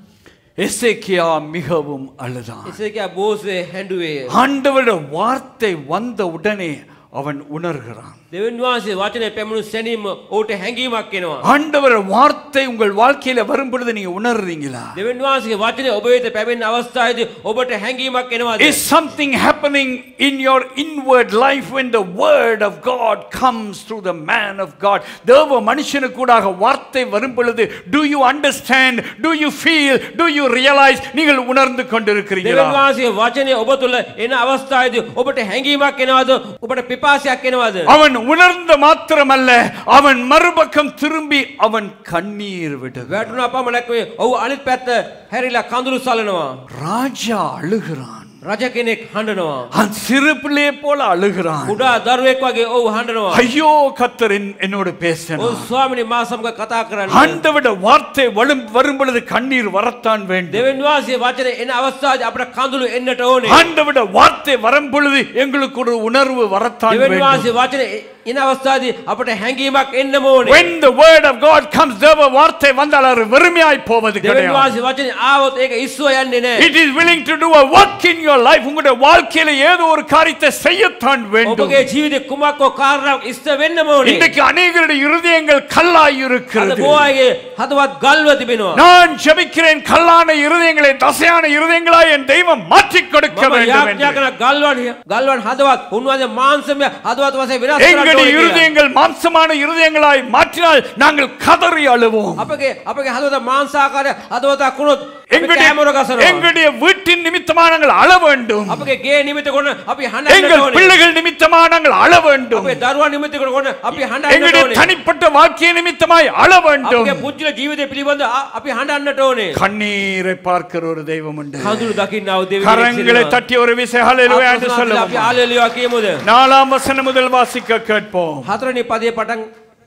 எசேக்கியா மிகவும் அழுதான். එසේකියා බොහෝසේ හැඬුවේය. ஆண்டவருடைய வார்த்தை வந்த உடனே அவன் உணர்கிறான். දෙවියන් වහන්සේ වචනේ පැමුණු සැනීම ඔහුට හැඟීමක් එනවා. ஆண்டவருடைய வார்த்தை உங்கள் வாழ்க்கையில வரும் பொழுது நீங்க உணர்றீங்களா? දෙවියන් වහන්සේගේ වචනේ ඔබ වෙත පැමිණෙන අවස්ථාවේදී ඔබට හැඟීමක් එනවාද? Is something happening in your inward life when the word of God comes through the man of God? தேவ மனுஷனுக்கூடாக வார்த்தை வரும் பொழுது do you understand? Do you feel? Do you realize? நீங்கள் உணர்ந்து கொண்டிருக்கிறீர்களா? දෙවියන් වහන්සේගේ වචනේ ඔබ තුළ එන අවස්ථාවේදී ඔබට හැඟීමක් එනවාද? ඔබට පිපාසයක් එනවාද? அவன் உணர்ந்த மாத்திரமல்ல, அவன் மறுபக்கம் திரும்பி அவன் கண்ணீர் விடுகிறான். වැටුණා පමණක් වේ ඔහු අනිත් පැත්ත හැරිලා කඳුළු සලනවා. ராஜா அழுகிறான். රජ කෙනෙක් හඬනවා. அவன் சிறு பிள்ளையை போல அழுகிறான். කුඩා දරුවෙක් වගේ ඔහු හඬනවා. ஐயோ கர்த்தர் என்னோடு ඔව් பேசணும். ස්වාමිනේ මා සමග කතා කරන්න. ஆண்டவருடைய வார்த்தை வரும் பொழுது கண்ணீர் வரத்தான் வேண்டும். දෙවියන් වහන්සේ වචනේ එන අවස්ථාවේ අපට කඳුළු එන්නට ඕනේ. ஆண்டவருடைய வார்த்தை வரும் பொழுது எங்களுக்கு ஒரு உணர்வு வரத்தான் දෙවියන් வேண்டும். වහන්සේ වචනේ එන අවස්ථාවේදී අපට හැඟීමක් එන්නම ඕනේ. When the word of God comes, தேவ வார்த்தை வந்தால் அது வெறுமையாய் போவது දෙවියන් கிடையாது. වහන්සේ වචනේ ආවොත් ඒක ඉස්සුව යන්නේ නැහැ. It is willing to do a work in your life. உங்களுடைய வாழ்க்கையில ஏதோ ஒரு காரியத்தை செய்யத்தான் வேண்டும். ඔබගේ ජීවිතේ කුමක්කෝ කාරණාවක් ඉස්ත වෙන්නම ඕනේ. இன்றைக்கு அநேகருடைய இருதயங்கள் கல்லாய் අද இருக்கிறது. බොහෝගේ හදවත් ගල්ව තිබෙනවා. நான் ஜெபிக்கிறேன், கல்லான இருதயங்களை தசையான இருதயங்களாய் என் தெய்வம் மாற்றிக் கொடுக்க මම வேண்டும் යාඥා என்று. කරන ගල්වන් හදවත් උන්වහන්සේ මාංශමය හදවත් වශයෙන් වෙනස් කරන්න எங்களுடைய ඕනේ. இருதயங்கள் மாம்சமான இருதயங்களாய் மாற்றினால் நாங்கள் கதறி அழுவோம். අපගේ හදවත මාංශාකාර හදවතක් වුණොත් කැමර ගසනවා. எங்களுடைய வீட்டின் நிமித்தமாக நாங்கள் அழ வேண்டும். අපගේ ගේ නිමිත්ත කොට අපි හඬන්න எங்கள் ඕනේ. பிள்ளைகள் நிமித்தமாக நாங்கள் அழ வேண்டும். අපේ දරුවන් නිමිත්ත කොට අපි හඬන්න எங்களுடைய ඕනේ. தனிப்பட்ட வாழ்க்கை நிமித்தமாய் அழ வேண்டும். අපගේ පුජ්‍යල ජීවිතය පිළිබඳ අපි හඬන්නට ඕනේ. கண்ணீரை பார்க்கிற ஒரு தெய்வம் உண்டு. කඳුළු දකින්නව දෙවියන් கரங்களை தட்டி ஒரு விசை ஹalleluya என்று අපි சொல்லுவோம். හalleluya කියමුද? 4 வசனம் முதல் வாசிக்க கேட்போம். හතරවෙනි පදයේ පටන්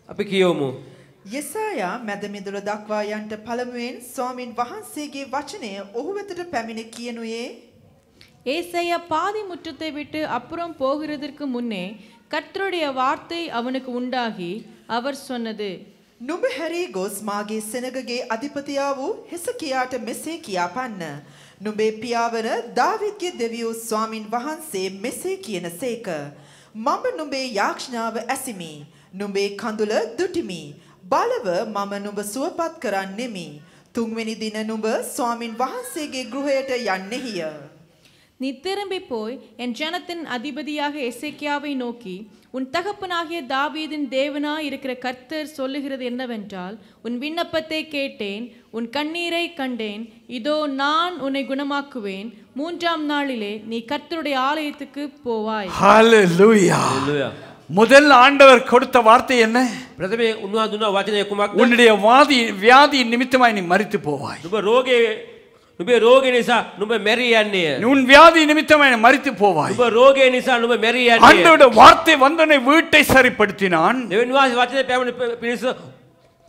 අපි කියවමු. යෙසායා මැද මිදුල දක්වා යන්ට පළමුවෙන් ස්වාමින් වහන්සේගේ වචනය ඔහු වෙතට පැමිණ කියනුයේ, ஏசாயா பாதி முற்றத்தை விட்டு அப்புறம் போகிறதற்கு முன்னே கர்த்தருடைய வார்த்தை அவனுக்கு உண்டாகி அவர் சொன்னது, නුඹ හැරී ගොස් මාගේ සෙනගගේ අධිපතියා වූ හෙසකියාට මෙසේ කියා පන්න. නුඹේ පියාවන දාවිද්ගේ දෙවියෝ ස්වාමින් වහන්සේ මෙසේ කියන සේක. මම නුඹේ යාඥාව ඇසිමි. නුඹේ කඳුල දුටිමි. බලව මම නුඹ සුවපත් කරන්නෙමි. තුන්වෙනි දින නුඹ ස්වාමින් වහන්සේගේ ගෘහයට යන්නෙහිය. நீ திரும்பி போய் என் ஜனத்தின் அதிபதியாக எசேக்கியாவை நோக்கி, உன் தகப்பனாகிய தாவீதின் தேவனாய் இருக்கிற கர்த்தர் சொல்லுகிறது என்னவென்றால், உன் விண்ணப்பத்தை கேட்டேன், உன் கண்ணீரை கண்டேன், இதோ நான் உன்னை குணமாக்குவேன், 3ஆம் நாளிலே நீ கர்த்தருடைய ஆலயத்துக்கு போவாய். ஹalleluya. හalleluya. முதல் ஆண்டவர் கொடுத்த வார்த்தை என்ன? ප්‍රථමයෙන් උන්වහන්සේ දුන්නා වචනය කුමක්ද? உன்னுடைய வியாதி நிமித்தமாய் நீ மரித்து போவாய். නුඹේ රෝගේ නිසා නුඹ මැරී යන්නේය. உன் வியாதி நிமித்தமாய் நீ மரித்து போவாய். නුඹ රෝගේ නිසා නුඹ මැරී යන්නේය. ஆண்டவருடைய வார்த்தை வந்தனை வீட்டை சரிப்படுத்தினான். දෙවියන් වහන්සේ වචනේ පැමිණ පිණිස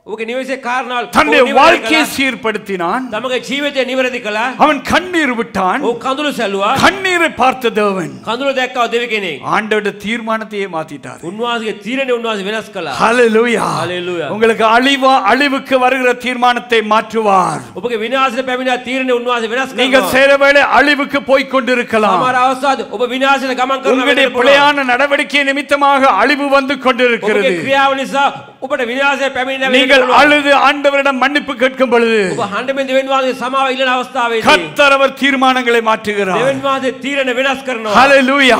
ඔබගේ නිවසේ කාරණාවල් தன்னுடைய வாழ்க்கையை சீர்படுத்தினான். තමගේ ජීවිතය නිවැරදි කළා. அவன் கண்ணீர் விட்டான். ඔහු කඳුළු සැලුවා. கண்ணீரை பார்த்த தேவன் කඳුළු දැක්කව දෙවි කෙනෙක්. ஆண்டவருடைய தீர்மானத்தையே மாத்திட்டார். උන්වහන්සේගේ තීරණය උන්වහන්සේ වෙනස් කළා. ஹalleluya. Hallelujah. உங்களுக்கு அழிவுக்கு வருகிற தீர்மானத்தை மாற்றுவார். ඔබගේ විනාශයට පැමිණ තීරණය උන්වහන්සේ වෙනස් කරනවා. நீங்கள் செய்கிற வேளை அழிவுக்கு போய் கொண்டிருக்கலாம். සමහර අවස්ථාද ඔබ විනාශයට ගමන් කරන உங்களுடைய பிழையான நடவடிக்கை நிமித்தமாக அழிவு வந்து கொண்டிருக்கிறது. ඔබගේ ක්‍රියාව නිසා ඔබට විනාශය පැමිණෙන්න நீங்கள் அழுது ஆண்டவரிடம் மன்னிப்பு கேட்கும் பொழுது ඔබ හඬමින් දෙවියන් වහන්සේ සමාව ඉල්ලන අවස්ථාවේදී கர்த்தர் அவர் தீர்மானங்களை மாற்றுகிறார். දෙවියන් වහන්සේ තීරණ වෙනස් කරනවා. ஹalleluya.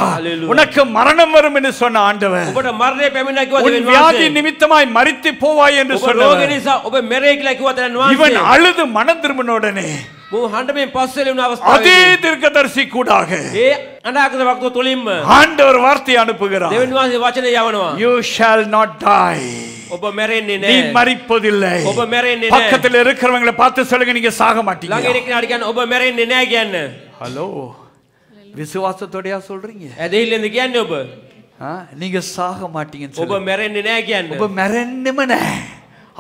உனக்கு மரணம் வரும் என்று சொன்ன ஆண்டவர் ඔබට මරණය පැමිණෙන්න කිව්වා உன் දෙවියන් வியாதி වහන්සේ. நிமித்தமாய் மரித்து போவாய் என்று ඔබ රෝග சொன்னவர் නිසා ඔබ මෙරේ කියලා කිව්වා දෙවියන් இவன் වහන්සේ. அழுது மனம் திரும்பின உடனே මෝ හඬමින් පස්සේ වුණ அதே අවස්ථාවේදී தீர்க்கதரிசி கூடாக ඒ අනාගත වක්තව තුලින්ම ஆண்டவர் வார்த்தை அனுப்புகிறார். දෙවියන් වහන්සේ වචනය යවනවා. You shall not die. ඔබ මැරෙන්නේ நீ නැහැ. மரிப்பதில்லை. ඔබ මැරෙන්නේ නැහැ. பக்கத்தில் இருக்கிறவங்களை பார்த்து சொல்லுங்க நீங்க சாக மாட்டீங்க. ළඟ ඉන්න කෙනාට කියන්න ඔබ මැරෙන්නේ නැහැ කියන්න. ஹலோ விசுவாசத்தோடயா சொல்றீங்க? ඇදහිල්ලෙන්ද කියන්නේ ඔබ? நீங்க சாக மாட்டீங்கன்னு ඔබ சொல்லுங்க. මැරෙන්නේ නැහැ කියන්න. ඔබ මැරෙන්නෙම නැහැ.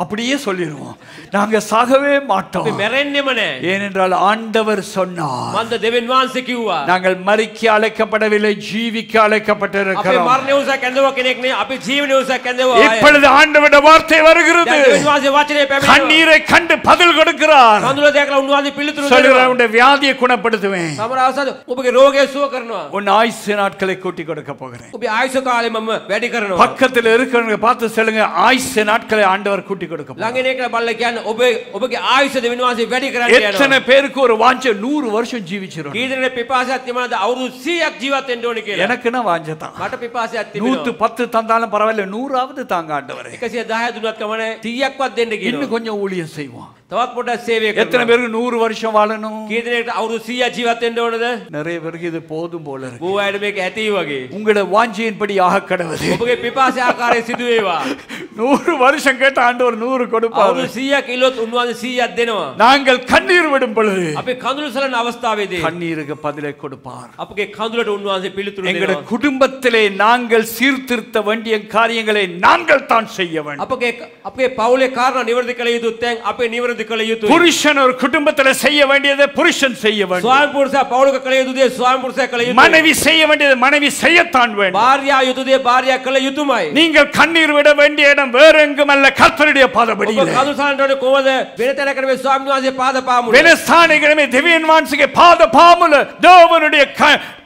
அப்படியே சொல்லிடுவோம். நாங்க சாகவே மாட்டோம். අපි මැරෙන්නෙම නැහැ. ஏனென்றால் ஆண்டவர் சொன்னார். මන්ද දෙවියන් වහන්සේ කිව්වා. நாங்கள் மரிக்க அழைக்கப்படவில்லை, ஜீவிக்க අපේ அழைக்கப்பட்டிருக்கிறோம். මරණය උසක් ඇඳව කෙනෙක් නේ. අපි ජීවනය උසක් ඇඳව අය. இப்பொழுது ஆண்டவருடைய வார்த்தை வருகிறது. දැන් දෙවියන් වහන්සේ වචනේ පැමිණෙනවා. கண்ணீரை கண்டு பதில் கொடுக்கிறார். කඳුල දැකලා උන්වහන්සේ පිළිතුරු சொல்லுகிறார், දෙනවා. உன்னுடைய வியாதியை குணப்படுத்துவேன். සමහර අවස්ථාවල ඔබගේ රෝගය සුව කරනවා. உன் ஆயுசு நாட்களை கூட்டி கொடுக்க போகிறேன். ඔබේ ආයුෂ කාලෙ මම වැඩි කරනවා. பக்கத்தில் இருக்கிறவங்க பார்த்து சொல்லுங்க, ஆயுசு நாட்களை ஆண்டவர் கூட்டி கொடுக்க போகிறார். ළඟ ඉන්න එක බල්ලා කියන්නේ ඔබගේ ආයුෂ දෙවියන් වහන්සේ වැඩි කරන්න எத்தனை යනවා. பேருக்கு ஒரு வாஞ்சை 100 வருஷம் ஜீவிச்சிரும். කීදෙනෙක් පිපාසයක් තියනවාද අවුරුදු 100ක් ජීවත් වෙන්න ඕනේ කියලා. எனக்குன்னா வாஞ்சை தான். මට පිපාසයක් තිබෙනවා. 110 தந்தாலும் பரவாயில்ல, 100வது தாங்க ஆண்டவரே. 110 දුන්නත් කමනේ 100ක්වත් දෙන්න කියනවා. இன்னும் கொஞ்சம் ஊழியம் செய்வோம். තවත් පොඩ්ඩක් සේවය எத்தனை කරනවා. பேருக்கு 100 வருஷம் வாழணும்? කීදෙනෙක්ට අවුරුදු 100ක් ජීවත් වෙන්න ඕනද? நிறைய பேருக்கு இது போதும் போல இருக்கு. බොහෝ අයට මේක ඇති වගේ. உங்களோட வாஞ்சியின்படி ஆக கடவுது. ඔබගේ පිපාසය ආකාරයේ සිදු වේවා. 100 வருஷம் கேட்ட ஆண்டவர் 100 கொடுப்பார். අවුරුදු 100ක් ඉල්ලුවොත් උන්වහන්සේ 100ක් දෙනවා. நாங்கள் கண்ணீர் விடும் பொழுது අපි කඳුළු සලන අවස්ථාවේදී கண்ணீருக்கு பதிலை கொடுப்பார். අපගේ කඳුළට උන්වහන්සේ පිළිතුරු எங்களுடைய දෙනවා. குடும்பத்திலே நாங்கள் சீர்திருத்த வேண்டிய காரியங்களை நாங்கள் தான் செய்ய வேண்டும். අපගේ පවුලේ කාරණා නිවැරදි කළ යුතු තැන් අපේ නිවැරදි කළ යුතුයි. புருஷன் ஒரு குடும்பத்திலே செய்ய வேண்டியதை புருஷன் செய்ய வேண்டும். ස්වාමි පුරුෂයා පවුලක කළ යුතු දේ ස්වාමි පුරුෂයා කළ යුතුයි. மனைவி செய்ய வேண்டியதை மனைவி செய்யத்தான் வேண்டும். භාර්යාව යුතු දේ භාර්යාව කළ යුතුමයි. நீங்கள் கண்ணீர் விட வேண்டிய இடம் வேற எங்கும் அல்ல, கர்த்தருடைய ඔබ பாதபடியிலே. කඳුළු සලන්නට ඕනේ කොහොමද? වෙන තැනකට මේ ස්වාමීන් වහන්සේ පාද පාමුල. வெனஸ்தானிகளே தேவன் வான்சிගේ பாத பாமுல தேவனுடைய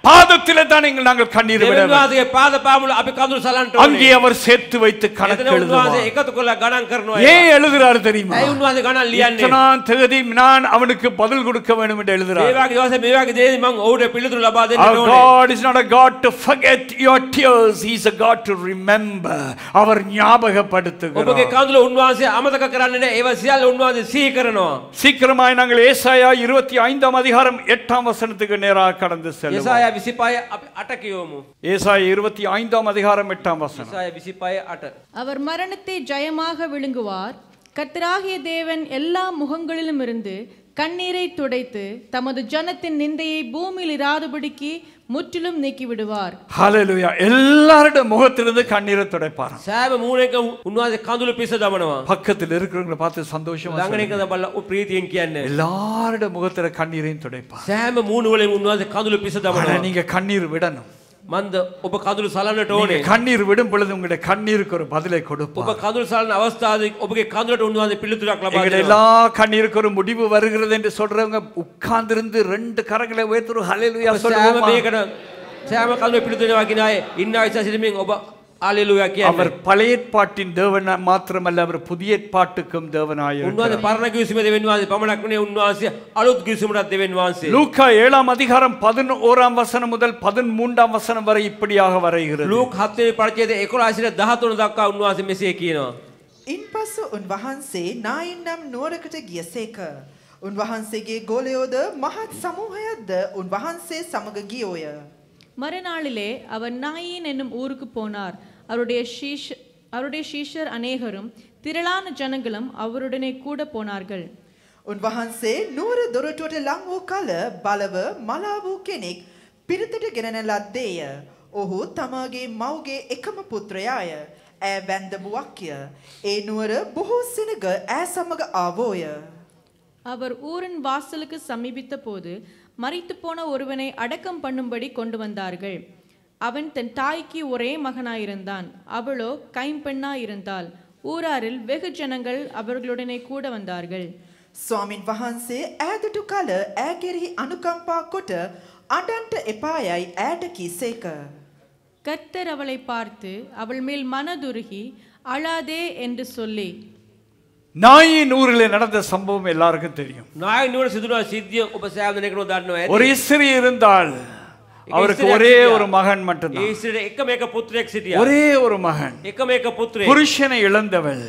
பாதத்திலே தான் நாங்கள் கண்ணீர் விட දෙවියන් வேண்டும். වහන්සේගේ පාද පාමුල අපි කඳුළු සලන්නට அங்கே ඕනේ. அவர் சேர்த்து வைத்து එතන கணக்கு උන්වහන්සේ எழுதுவார். එකතු කරලා ගණන් කරනවා. ஏன் எழுதுறாரு தெரியுமா? ඇයි උන්වහන්සේ ගණන් ලියන්නේ? இத்தனாம் தேதி நான் அவனுக்கு பதில் கொடுக்க வேண்டும் என்று මේ எழுதுறார். වගේ දවසේ මේ වගේ දේදී මම ඔහුට පිළිතුරු ලබා දෙන්න Our ඕනේ. God is not a God to forget your tears. He is a God to remember. அவர் ඔබගේ ஞாபகப்படுத்துகிறார். කඳුළු උන්වහන්සේ අමතක කරන්නේ නැහැ. ඒවා සියල්ල උන්වහන්සේ සිහි කරනවා. சீக்கிரமாய் நாங்கள் ஏசாயா 25ஆம் அதிகாரம் 8ஆம் வசனத்துக்கு நேராக கடந்து செல்வோம். යසායා 25 අපි 8 කියවමු. ஏசாயா 25ஆம் அதிகாரம் 8ஆம் வசனம். යසායා 25 8. அவர் மரணத்தை ஜெயமாக விழுங்குவார். கர்த்தராகிய தேவன் எல்லா முகங்களிலும் இருந்து கண்ணீரை துடைத்து தமது ஜனத்தின் நிந்தையை பூமியில் இராதபடிக்கு முற்றிலும் நீக்கி விடுவார். ஹalleluya. எல்லாரோட முகத்திலிருந்து கண்ணீரை துடைப்பார். සෑම මූණයක උන්වහන්සේ කඳුළු පිස දමනවා. பக்கத்தில் இருக்கிறவங்களை பார்த்து சந்தோஷமா ළඟ சொல்லுங்க. එක බලලා ප්‍රීතියෙන් කියන්නේ. எல்லாரோட முகத்தில கண்ணீரையும் துடைப்பார். සෑම මූණ වලින් උන්වහන්සේ කඳුළු පිස ஆனா දමනවා. நீங்க கண்ணீர் விடணும். මන්ද ඔබ කඳුළු සලන්නට நீங்க ඕනේ. கண்ணீர் விடும் பொழுது உங்களுடைய கண்ணீருக்கு ஒரு பதிலை ඔබ கொடுப்பார். කඳුළු සලන අවස්ථාවේ ඔබගේ කඳුළට උන්වහන්සේ පිළිතුරක් ලබා எங்களுடைய දෙනවා. எல்லா கண்ணீருக்கு ஒரு முடிவு வருகிறது என்று சொல்றவங்க உட்கார்ந்திருந்து 2 கரங்களை உயர்த்தி ஹalleluya සෑම சொல்லுவோமா? මේකට සෑම කඳුළු පිළිතුරක් වගේ නෑ. ඉන්න අය සිටමින් ඔබ ஹalleluya அவர் කියන්නේ. பழைய ஏற்பாட்டின் தேவன் மாத்திரமல்ல, அவர் புதிய ஏற்பாட்டுக்கும் தேவனாய் උන්වහන්සේ இருக்கிறார். පරණ කිවිසුමේ දෙවියන් වහන්සේ පමණක් නෙවෙයි උන්වහන්සේ අලුත් කිවිසුමටත් දෙවියන් වහන්සේ. லூக்கா 7ஆம் அதிகாரம் 11ஆம் வசனம் முதல் 13ஆம் வசனம் வரை இப்படியாக வரைகிறது. ලූක් 7 වෙනි පරිච්ඡේදයේ 11 සිට 13 දක්වා උන්වහන්සේ මෙසේ කියනවා. ඉන්පසු උන්වහන්සේ නායින් නම් නුවරකට ගියසේක. උන්වහන්සේගේ ගෝලයෝද මහත් සමූහයක්ද උන්වහන්සේ සමග ගියෝය. மறுநாளிலே அவர் நாயின் என்னும் ஊருக்கு போனார். அவருடைய சீஷர் அநேகரும் திரளான ஜனங்களும் அவருடனே கூட போனார்கள். උන්වහන්සේ නුවර දොරටුවට ලං වූ කල බලව මලා වූ කෙනෙක් පිරිතට ගෙනන ලද්දේය. ඔහු තමාගේ මව්ගේ එකම පුත්‍රයාය. ඈ වැන්දබුවක්ය. ඒ නුවර බොහෝ සෙනග ඈ සමග ආවෝය. அவர் ஊரின் வாசலுக்கு சமீபித்த போது மரித்து போன ஒருவனை அடக்கம் பண்ணும்படி கொண்டு வந்தார்கள். அவன் தன் தாய்க்கு ஒரே மகனாயிருந்தான். அவளோ கைம்பெண்ணாயிருந்தாள். ஊராரில் வெகு ஜனங்கள் அவர்களுடனே கூட வந்தார்கள். ස්වාමින් වහන්සේ ඈදටු කල ඈ කෙරෙහි අනුකම්පා කොට අඬන්ට එපායයි ඈට කීසේක. கர்த்தர் அவளை பார்த்து அவள் மேல் மனதுருகி அழாதே என்று சொல்லி. நாயின் ஊரிலே நடந்த சம்பவம் எல்லாருக்கும் தெரியும். නායි නුවර සිදුවන සිද්ධිය ඔබ සෑම දෙනෙකුම දන්නවා ඇති. ஒரு ஸ்திரீ இருந்தால் அவருக்கு ஒரே ஒரு மகன் மட்டும்தான். ඒ ස්ත්‍රියට එකම එක පුත්‍රයෙක් සිටියා. ஒரே ஒரு மகன். එකම එක පුත්‍රයෙක්. புருஷனை இழந்தவள்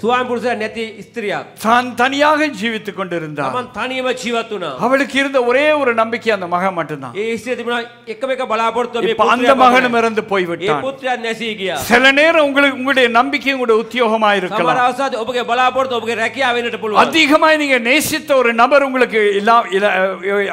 ස්වාමි පුරුෂයා නැති ස්ත්‍රියක්. தான் தனியாக ஜீவித்துக் கொண்டிருந்தாள். තමන් තනියම ජීවත් වුණා. அவளுக்கு இருந்த ஒரே ஒரு நம்பிக்கை அந்த மகன் மட்டும்தான். ඒ ස්ත්‍රිය තිබුණා එකම එක බලාපොරොත්තුව මේ இப்ப அந்த පුත්‍රයා. மகனும் இறந்து ඒ போய்விட்டான். පුත්‍රයා නැසී ගියා. சில நேரம் உங்களுடைய நம்பிக்கை உங்களுடைய உத்தியோகமா සමහර இருக்கலாம். අවස්ථාවල ඔබගේ බලාපොරොත්තුව ඔබගේ රැකියාව වෙන්නට පුළුවන්. அதிகமாய் நீங்க நேசித்த ஒரு நபர் உங்களுக்கு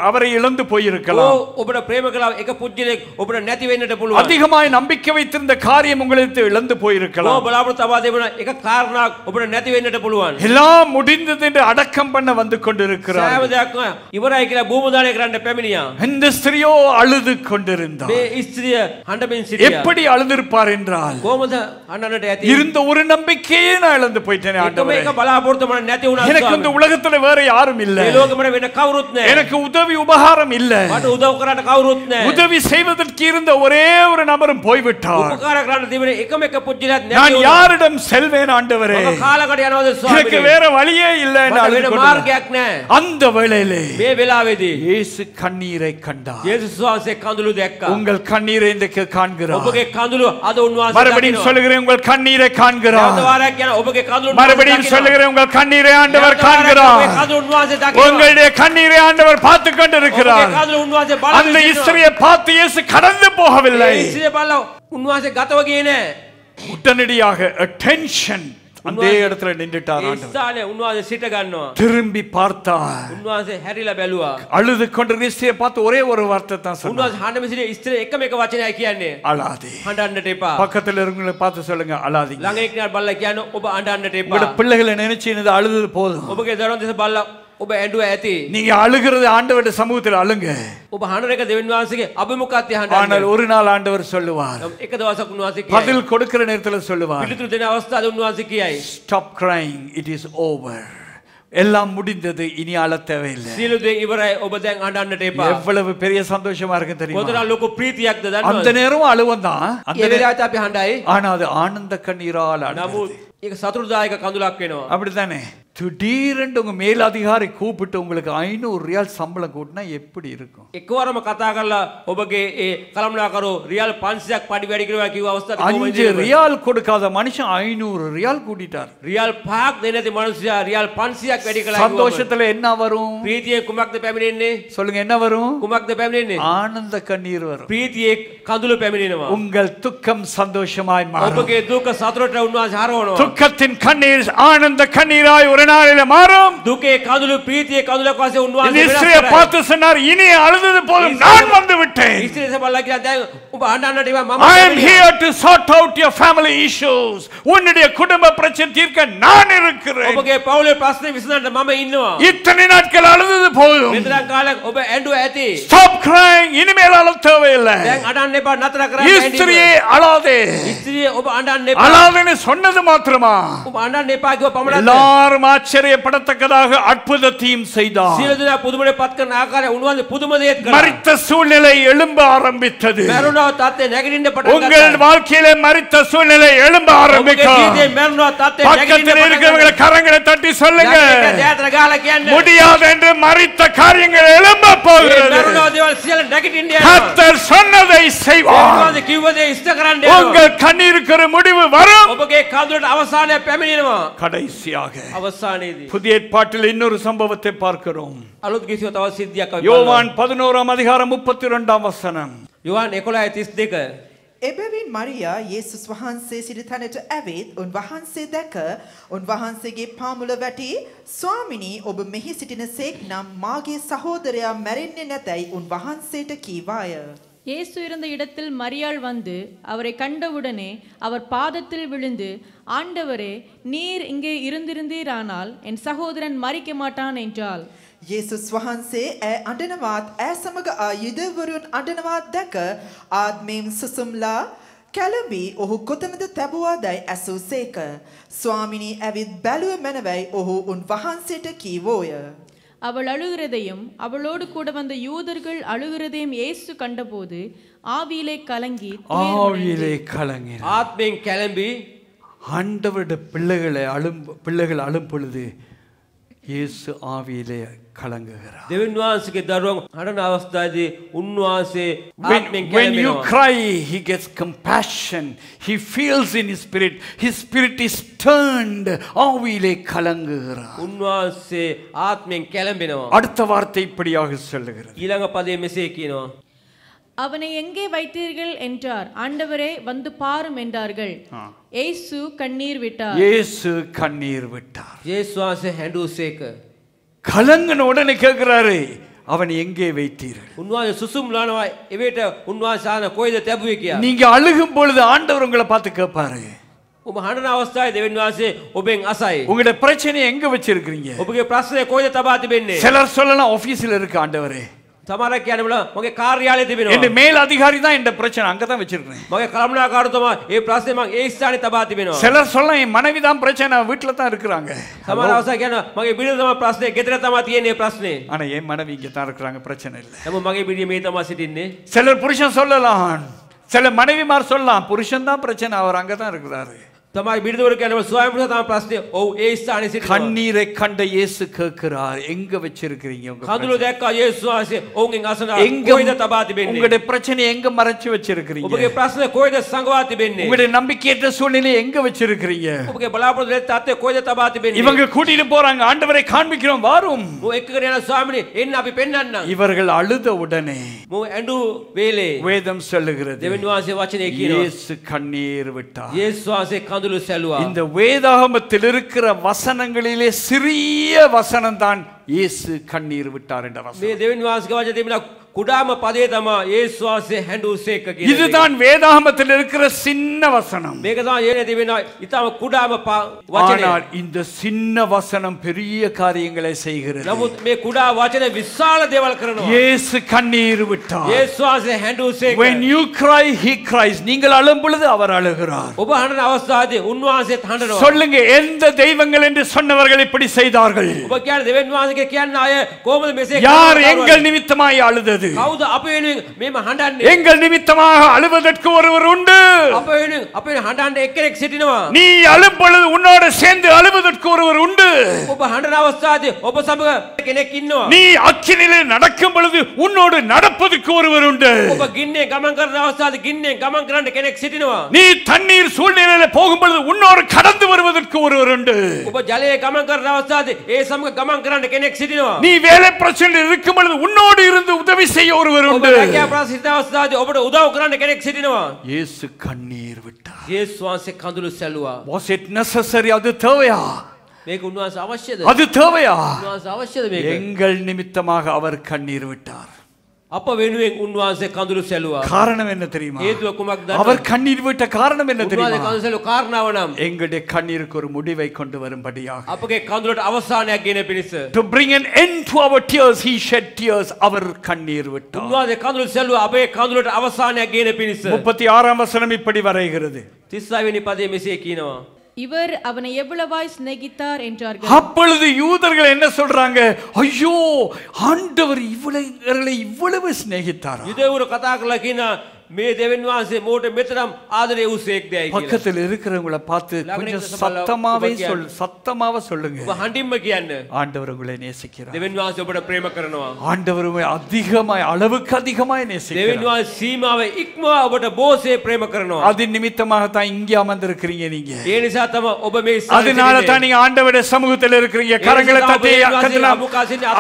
அவரை இழந்து போயிருக்கலாம். ඔබට ප්‍රේම කළා එක පුජ්‍යලෙක් ඔබට නැති වෙන්නට පුළුවන්. அதிகமாய் நம்பிக்கை வைத்திருந்த காரியம் உங்களுக்கு இழந்து போயிருக்கலாம். ඔබ බලාපොරොත්තු තබා තිබුණ එක කාරණාවක් ඔබට නැති වෙන්නට පුළුවන්. எல்லாம் முடிந்தது என்று அடக்கம் பண்ண வந்து கொண்டிருக்கிறார். සෑම දෙයක්ම ඉවරයි කියලා භූමදානය කරන්න පැමිණියා. இந்த ஸ்திரியோ அழுது கொண்டிருந்தார். මේ ස්ත්‍රිය හඬමින් සිටියා. எப்படி அழுதிருப்பார் என்றால் කොහොමද අඬන්නට ඇති? இருந்த ஒரு நம்பிக்கையே நான் இழந்து போயிட்டேனே එකම ஆண்டவரே. එක බලාපොරොත්තු මට නැති වුණා. எனக்கு இந்த உலகத்துல வேற யாரும் இல்ல. මේ ලෝකෙ මට වෙන කවුරුත් නැහැ. எனக்கு உதவி உபகாரம் இல்ல. මට උදව් කරන්න කවුරුත් නැහැ. உதவி செய்வதற்கு இருந்த ஒரே ஒரு நபரும் போய்விட்டார். උපකාර කරන්න තිබෙන එකම එක පුජ්‍යලයක් නැති நான் වුණා. யாரிடம் செல்வேன் ஆண்டவரே? මම කාලකට යනවාද எனக்கு ස්වාමීනි? வேற வழியே இல்ல என்று මට அழுது වෙන கொண்டிருந்தார். මාර්ගයක් නැහැ. அந்த வேளையிலே මේ වෙලාවේදී இயேசு கண்ணீரை கண்டார். යේසුස් වහන්සේ කඳුළු දැක්කා. உங்கள் கண்ணீரை இன்றைக்கு காண்கிறார். ඔබගේ කඳුළු අද උන්වහන්සේ மறுபடியும் දකිනවා. சொல்லுகிறேன், உங்கள் கண்ணீரை காண்கிறார். දවසවාරයක් කියන ඔබගේ කඳුළු மறுபடியும் சொல்லுகிறேன், உங்கள் கண்ணீரை ஆண்டவர் காண்கிறார். ඔබගේ කඳුළු උන්වහන්සේ දකිනවා. உங்களுடைய கண்ணீரை ஆண்டவர் பார்த்து கொண்டிருக்கிறார். ඔබගේ කඳුළු උන්වහන්සේ அந்த බලනවා. இஸ்ரவேலை பார்த்து இயேசு கடந்து போகவில்லை. ඉස්සිය බලලා උන්වහන්සේ ගතව ගියේ නැහැ. உடனடியாக attention அந்த இடத்துல நின்றுட்டார் ඒ ஆண்டவர். ස්ථානයේ උන්වහන්සේ සිට ගන්නවා. திரும்பி பார்த்தார். උන්වහන්සේ හැරිලා බැලුවා. அழுது கொண்டிருந்த இஸ்ரவேலை பார்த்து ஒரே ஒரு வார்த்தை தான் சொன்னார். උන්වහන්සේ හඬ මිසිරේ ස්ත්‍රිය එකම එක වචනයයි කියන්නේ. அழாதே. හඬන්නට එපා. பக்கத்துல இருக்கவங்களை பார்த்து சொல்லுங்க, அழாதீங்க. ළඟ එක්කෙනා බලලා කියන්නේ ඔබ අඬන්නට உங்களோட එපා. பிள்ளைகளை நினைச்சு இது அழுது போதும். ඔබගේ දරුවන් දෙස බලලා ඔබ ඇඬුවා ඇති. நீங்க அழுகிறது ஆண்டவருடைய சமூகத்தில் அழுங்க. ඔබ හඬන එක දෙවියන් වහන්සේගේ අභිමුඛත්වයේ ஆனால் හඬන්න. ஒரு நாள் ஆண்டவர் சொல்லுவார், එක දවසක් උන්වහන්සේ කියයි. பதில் கொடுக்கிற நேரத்தில் சொல்லுவார், පිළිතුරු දෙන අවස්ථාවේ උන්වහන්සේ කියයි. stop crying, it is over. எல்லாம் முடிந்தது, இனி அழ தேவையில்லை. සියලු දේ ඉවරයි, ඔබ දැන් අඬන්නට එපා. எவ்வளவு பெரிய சந்தோஷமா இருக்கு தெரியுமா? කොතරම් ලොකු ප්‍රීතියක්ද அந்த දන්නවද? நேரம் அழுவன் தான், ඒ වෙලාවට අපි හඬයි. ஆனா அது ஆனந்த கண்ணீரால் அழுகிறது. නමුත් ඒක සතුටුදායක කඳුලක් වෙනවා. அப்படித்தானே? திடீரென்று உங்க மேலதிகாரி கூப்பிட்டு உங்களுக்கு 500 ரியால் சம்பளம் கூட்டினா எப்படி இருக்கும்? එකවරම කතා කරලා ඔබගේ ඒ කළමනාකරු රියල් 500ක් පඩි වැඩි කරනවා කිව්ව අවස්ථාවේ 5 ரியால் கொடுக்காத மனுஷன் 500 ரியால் கூட்டிட்டார். රියල් 5ක් දෙන්නේ නැති මිනිස්සයා රියල් 500ක් වැඩි කළා කිව්වම சந்தோஷத்துல என்ன வரும்? ප්‍රීතියේ කුමක්ද පැමිණෙන්නේ? சொல்லுங்க, என்ன வரும்? කුමක්ද පැමිණෙන්නේ? ஆனந்த கண்ணீர் வரும். ප්‍රීතියේ කඳුළු පැමිණෙනවා. உங்கள் துக்கம் சந்தோஷமாய் மாறும். ඔබගේ දුක සතුටට උන්වහන්සේ හරවනවා. துக்கத்தின் கண்ணீர் ஆனந்த கண்ணீராய் ஒரு நாளில மாறும். දුකේ කඳුළු ප්‍රීතියේ කඳුලක් වශයෙන් උන්වහන්සේ இஸ்ரவேல் பார்த்து சொன்னார், இனி அழுதது போதும், நான் வந்து விட்டேன். ඉස්රේල් සබල්ලා කියලා දැන් ඔබ අඬන්නට ඉව මම I am here to sort out your family issues. உன்னுடைய குடும்ப பிரச்சனை தீர்க்க நான் இருக்கிறேன். ඔබගේ පවුලේ ප්‍රශ්න විසඳන්න මම ඉන්නවා. இத்தனை நாட்கள் அழுதது போதும். මෙතරම් කාලයක් ඔබ ඇඬුවා ඇති. Stop crying. இனிமேல் அழ தேவையில்லை. දැන් අඬන්න එපා, නතර කරන්න. இஸ்திரியே அழாதே. ඉස්ත්‍රිය ඔබ අඬන්න එපා. அழாதேன்னு சொன்னது மாத்திரமா? ඔබ අඬන්න එපා කිව්ව පමණක් எல்லாரும் ஆச்சரியப்படத்தக்கதாக அற்புதத்தையும் செய்தார். සියලු දෙනා පුදුමනේ පත් කරන ආකාරය උන්වහන්සේ පුදුම දේත් කළා. மரித்த சூழ்நிலை எழும்ப ஆரம்பித்தது. මරුණව තත්ත්වය නැගිටින්න පටන් உங்கள் ගත්තා. வாழ்க்கையிலே மரித்த சூழ்நிலை எழும்ப ඔබගේ ஆரம்பிக்கும். ජීවිතේ මරුණව තත්ත්වය නැගිටින්න பக்கத்தில் පටන් இருக்கிறவங்களை ගත්තා. கரங்களை தட்டி சொல்லுங்க, ජාතක ගාලා කියන්නේ முடியாது என்று மரித்த காரியங்கள் எழும்ப මේ போகிறது. මරුණව දේවල් සියල්ල නැගිටින්න යනවා. கர்த்தர் சொன்னதை செய்வார். උන්වහන්සේ කිව්ව දේ ඉෂ්ට කරන්න යනවා. உங்கள் கண்ணீருக்கு ஒரு முடிவு வரும். ඔබගේ කඳුලට අවසානය පැමිණෙනවා. கடைசியாக අවසානයේදී புதிய ஏற்பாட்டில் இன்னொரு சம்பவத்தை பார்க்கிறோம். අලුත් කිසිව තව සිද්ධියක් අපි யோவான் 11 அதிகாரம் 32 வசனம். යොහන් 11:32 එබැවින් මරියා යේසුස් වහන්සේ සිටි තැනට ඇවිත් උන්වහන්සේ දැක උන්වහන්සේගේ පාමුල වැටි, ස්වාමිනී ඔබ මෙහි සිටින සේක් නම් මාගේ සහෝදරයා මැරෙන්නේ නැතැයි උන්වහන්සේට කීවාය. இயேசு இருந்த இடத்தில் மரியாள் வந்து அவரை கண்டவுடனே அவர் பாதத்தில் விழுந்து, ஆண்டவரே, நீர் இங்கே இருந்திருந்தீரானால் என் சகோதரன் மரிக்க மாட்டான் என்றாள். යේසුස් වහන්සේ අඬනවත් ඈ සමග යුදෙවරුන් අඬනවත් දැක ආත්මයෙන් සුසුම්ලා කැළඹී ඔහු කොතනද තැබුවාදැයි ඇසූසේක. ස්වාමිනී ඇවිත් බැලුව මැනවයි ඔහු උන්වහන්සේට කීවෝය. அவள் அழுகிறதையும் அவளோடு கூட வந்த யூதர்கள் அழுகிறதையும் இயேசு கண்டபோது ஆவியிலே கலங்கி ஆத்மேன் கிளம்பி ஆண்டவருடைய பிள்ளைகள் அழும் பொழுது இயேசு ஆவியிலே கலங்குகிறார். දෙවියන් වහන්සේගේ දරුවන් අඬන අවස්ථාවේදී උන්වහන්සේ ආත්මෙන් කැළඹෙනවා. When you cry, he gets compassion. He feels in his spirit. His spirit is turned. ஆவியிலே கலங்குகிறார். උන්වහන්සේ ආත්මෙන් කැළඹෙනවා. அடுத்த வார்த்தை இப்படியாக சொல்லுகிறது. ඊළඟ පදයේ මෙසේ කියනවා. அவனை எங்கே வைத்தீர்கள் என்றார். ஆண்டவரே, வந்து பாரும் என்றார்கள். இயேசு கண்ணீர் விட்டார். இயேசு கண்ணீர் விட்டார். යේසුස් වහන්සේ හැඬුසේක. கலங்கின உடனே கேட்கிறாரு, அவன் எங்கே வைத்தீர்கள்? උන්වහන්සේ සුසුම්ලානවා. එවිට උන්වහන්සේ ආන කොයිද තැබුවේ කියලා. நீங்க அழுகும் பொழுது ஆண்டவர் உங்களை பார்த்து கேட்பாரு, ඔබ හඬන අවස්ථාවේ දෙවියන් වහන්සේ ඔබෙන් අසයි. உங்களுடைய பிரச்சனையை எங்க வச்சிருக்கீங்க? ඔබගේ ප්‍රශ්නේ කොයිද තබා තිබෙන්නේ? சிலர் சொல்லலாம் ஆபீஸ்ல இருக்கு ஆண்டவரே. සමහරක් කියන්න බල මගේ කාර්යාලයේ තිබෙනවා. என் மேல் அதிகாரி தான் இந்த பிரச்சனை அங்க தான் வச்சிருக்கேன். මගේ කළමනාකාරතුමා මේ ප්‍රශ්නේ මම ඒ ස්ථානේ තබා තිබෙනවා. சிலர் சொல்லலாம் என் மனைவி தான் பிரச்சனை, வீட்ல தான் இருக்காங்க. සමහර අවස්ථා කියනවා මගේ බිරිඳ තමයි ප්‍රශ්නේ, ගෙදර තමයි තියෙන්නේ ප්‍රශ්නේ. ஆனா என் மனைவி இங்க தான் இருக்காங்க, பிரச்சனை இல்ல. නමුත් මගේ බිරිය මේ තමයි සිටින්නේ. சிலர் புருஷன் சொல்லலாம், சில மனைவிமார் சொல்லலாம் புருஷன் தான் பிரச்சனை, அவர் அங்க தான் இருக்கிறாரு. තමයි බිරිඳවරු කියනවා ස්වයං පුරුෂ තමයි ප්‍රශ්නේ. ඔව් ඒ ස්ථානේ සිටිනවා. கண்ணீரை கண்ட இயேசு கேட்கிறார், எங்க வச்சிருக்கீங்க உங்க කඳුළු දැක්කා යේසුස් වහන්සේ ඔවුන්ගෙන් අසනවා எங்க කොයිද තබා තිබෙන්නේ? உங்களுடைய பிரச்சனை எங்க மறைச்சு வச்சிருக்கீங்க? ඔබගේ ප්‍රශ්නේ කොයිද සංගවා තිබෙන්නේ? உங்களுடைய நம்பிக்கையற்ற சூழ்நிலை எங்க வச்சிருக்கீங்க? ඔබගේ බලාපොරොත්තු දෙත් තත්ත්වය කොයිද තබා තිබෙන්නේ? இவங்க கூட்டிட்டு போறாங்க, ஆண்டவரை காண்பிக்கிறோம் வாரும். මෝ එක්කගෙන යන ස්වාමිනේ එන්න අපි පෙන්නන්නම්. இவர்கள் அழுத உடனே මෝ ඇඬු වේලේ வேதம் சொல்லுகிறது, දෙවියන් වහන්සේ වචනේ කියනවා இயேசு கண்ணீர் விட்டார். යේසුස් වහන්සේ කඳුළු සැලුවා. இந்த வேதாகமத்தில் இருக்கிற வசனங்களிலே சிறிய வசனம் தான் இயேசு கண்ணீர் விட்டார் என்ற வசனம். මේ දෙවියන් වහන්සේගේ වචනේ තිබෙන කුඩාම පදේ තමයි යේසුස් වහන්සේ හැඬුසේක කියන. இதுதான் வேதாகமத்தில் இருக்கிற சின்ன வசனம். මේක තමයි යෙනේ තිබෙන ඊටම කුඩාම වචනේ. ஆனால் இந்த சின்ன வசனம் பெரிய காரியங்களை செய்கிறது. නමුත් මේ කුඩා වචනේ විශාල දේවල් කරනවා. இயேசு கண்ணீர் விட்டார். යේසුස් වහන්සේ හැඬුසේක. When you cry, he cries. நீங்கள் அழும் பொழுது அவர் அழுகிறார். ඔබ හඬන අවස්ථාවේදී උන්වහන්සේත් හඬනවා. சொல்லுங்க, எந்த தெய்வங்கள் என்று சொன்னவர்கள் இப்படி செய்தார்கள்? ඔබ කියන්නේ දෙවියන් වහන්සේගේ කියන්න අය කොහොමද මෙසේ யார் எங்கள் நிமித்தமாய் அழுதது? කවුද අප වෙනුවෙන් මේම හඬන්නේ? எங்கள் நிமித்தமாக அழுவதற்கு ஒருவர் உண்டு. අප වෙනුවෙන් හඬන්න එක්කෙනෙක් සිටිනවා. நீ அழும் பொழுது உன்னோடு சேர்ந்து அழுவதற்கு ஒருவர் உண்டு. ඔබ හඬන අවස්ථාවේදී ඔබ සමග කෙනෙක් ඉන්නවා. நீ அக்கினியிலே நடக்கும் பொழுது உன்னோடு நடப்பதற்கு ஒருவர் உண்டு. ඔබ ගින්නේ ගමන් කරන අවස්ථාවේදී ගින්නේ ගමන් කරන්න කෙනෙක් සිටිනවා. நீ தண்ணீர் சூழ்நிலையிலே போகும் பொழுது உன்னோடு கடந்து வருவதற்கு ஒருவர் உண்டு. ඔබ ජලයේ ගමන් කරන අවස්ථාවේදී ඒ සමග ගමන් කරන්න කෙනෙක් සිටිනවා. நீ வேலை பிரச்சனையில் இருக்கும் பொழுது உன்னோடு இருந்து உதவி செய்ய ஒருவர் ඔබ உண்டு. රැකියා ප්‍රාසිත අවස්ථාවේදී ඔබට උදව් කරන්න කෙනෙක් සිටිනවා. இயேசு கண்ணீர் விட்டார். යේසුස් වහන්සේ කඳුළු සැලුවා. Was it necessary? அது தேவையா? මේක උන්වහන්සේ අවශ්‍යද? அது தேவையா? උන්වහන්සේ අවශ්‍යද මේක? எங்கள் நிமித்தமாக அவர் கண்ணீர் விட்டார். අප වෙනුවෙන් උන්වහන්සේ කඳුළු සැලුවා. காரணம் என்ன தெரியுமா? හේතුව කුමක්ද? அவர் கண்ணீர் விட்ட காரணம் என்ன උන්වහන්සේ தெரியுமா? කඳුළු සැලුව කාරණාව නම් எங்களுடைய கண்ணீருக்கு ஒரு முடிவை கொண்டு வரும்படியாக. අපගේ කඳුළට අවසානයක් ගෙන පිණිස. To bring an end to our tears, he shed tears. அவர் கண்ணீர் விட்டார். උන්වහන්සේ කඳුළු සැලුව අපේ කඳුළට අවසානයක් ගෙන පිණිස. 36ஆம் வசனம் இப்படி வரைகிறது. 36 වෙනි පදයේ මෙසේ කියනවා. இவர் அவனை எவ்வளவாய் சிநேகித்தார் என்றார்கள். அப்பொழுது யூதர்கள் என்ன சொல்றாங்க? ஐயோ, ஆண்டவர் இவ்வளவு சிநேகித்தாரா? යුදෙවරු කතා කරලා කියන මේ දෙවියන් වහන්සේ මෝට මෙතරම් ආදරේ උසේක් දැයි කියලා. பக்கத்தில் இருக்கிறவங்கள பார்த்து கொஞ்சம் சத்தமாவே சொல்லுங்க. ඔබ හඬින්ම කියන්න. ஆண்டவர் உங்களை நேசிக்கிறார். දෙවියන් වහන්සේ ඔබට ප්‍රේම කරනවා. ஆண்டவர் உங்களை அதிகமாய், அளவுக்கு அதிகமாய் දෙවියන් நேசிக்கிறார். වහන්සේ සීමාව ඉක්මවා ඔබට බොහෝසේ ප්‍රේම කරනවා. அதன் நிமித்தமாக தான் இங்கே அமர்ந்திருக்கிறீங்க நீங்க. ඒ නිසා තමයි ඔබ මේ அதனால தான் நீங்க ஆண்டவருடைய சமூகத்தில் இருக்கிறீங்க. கரங்களை தட்டி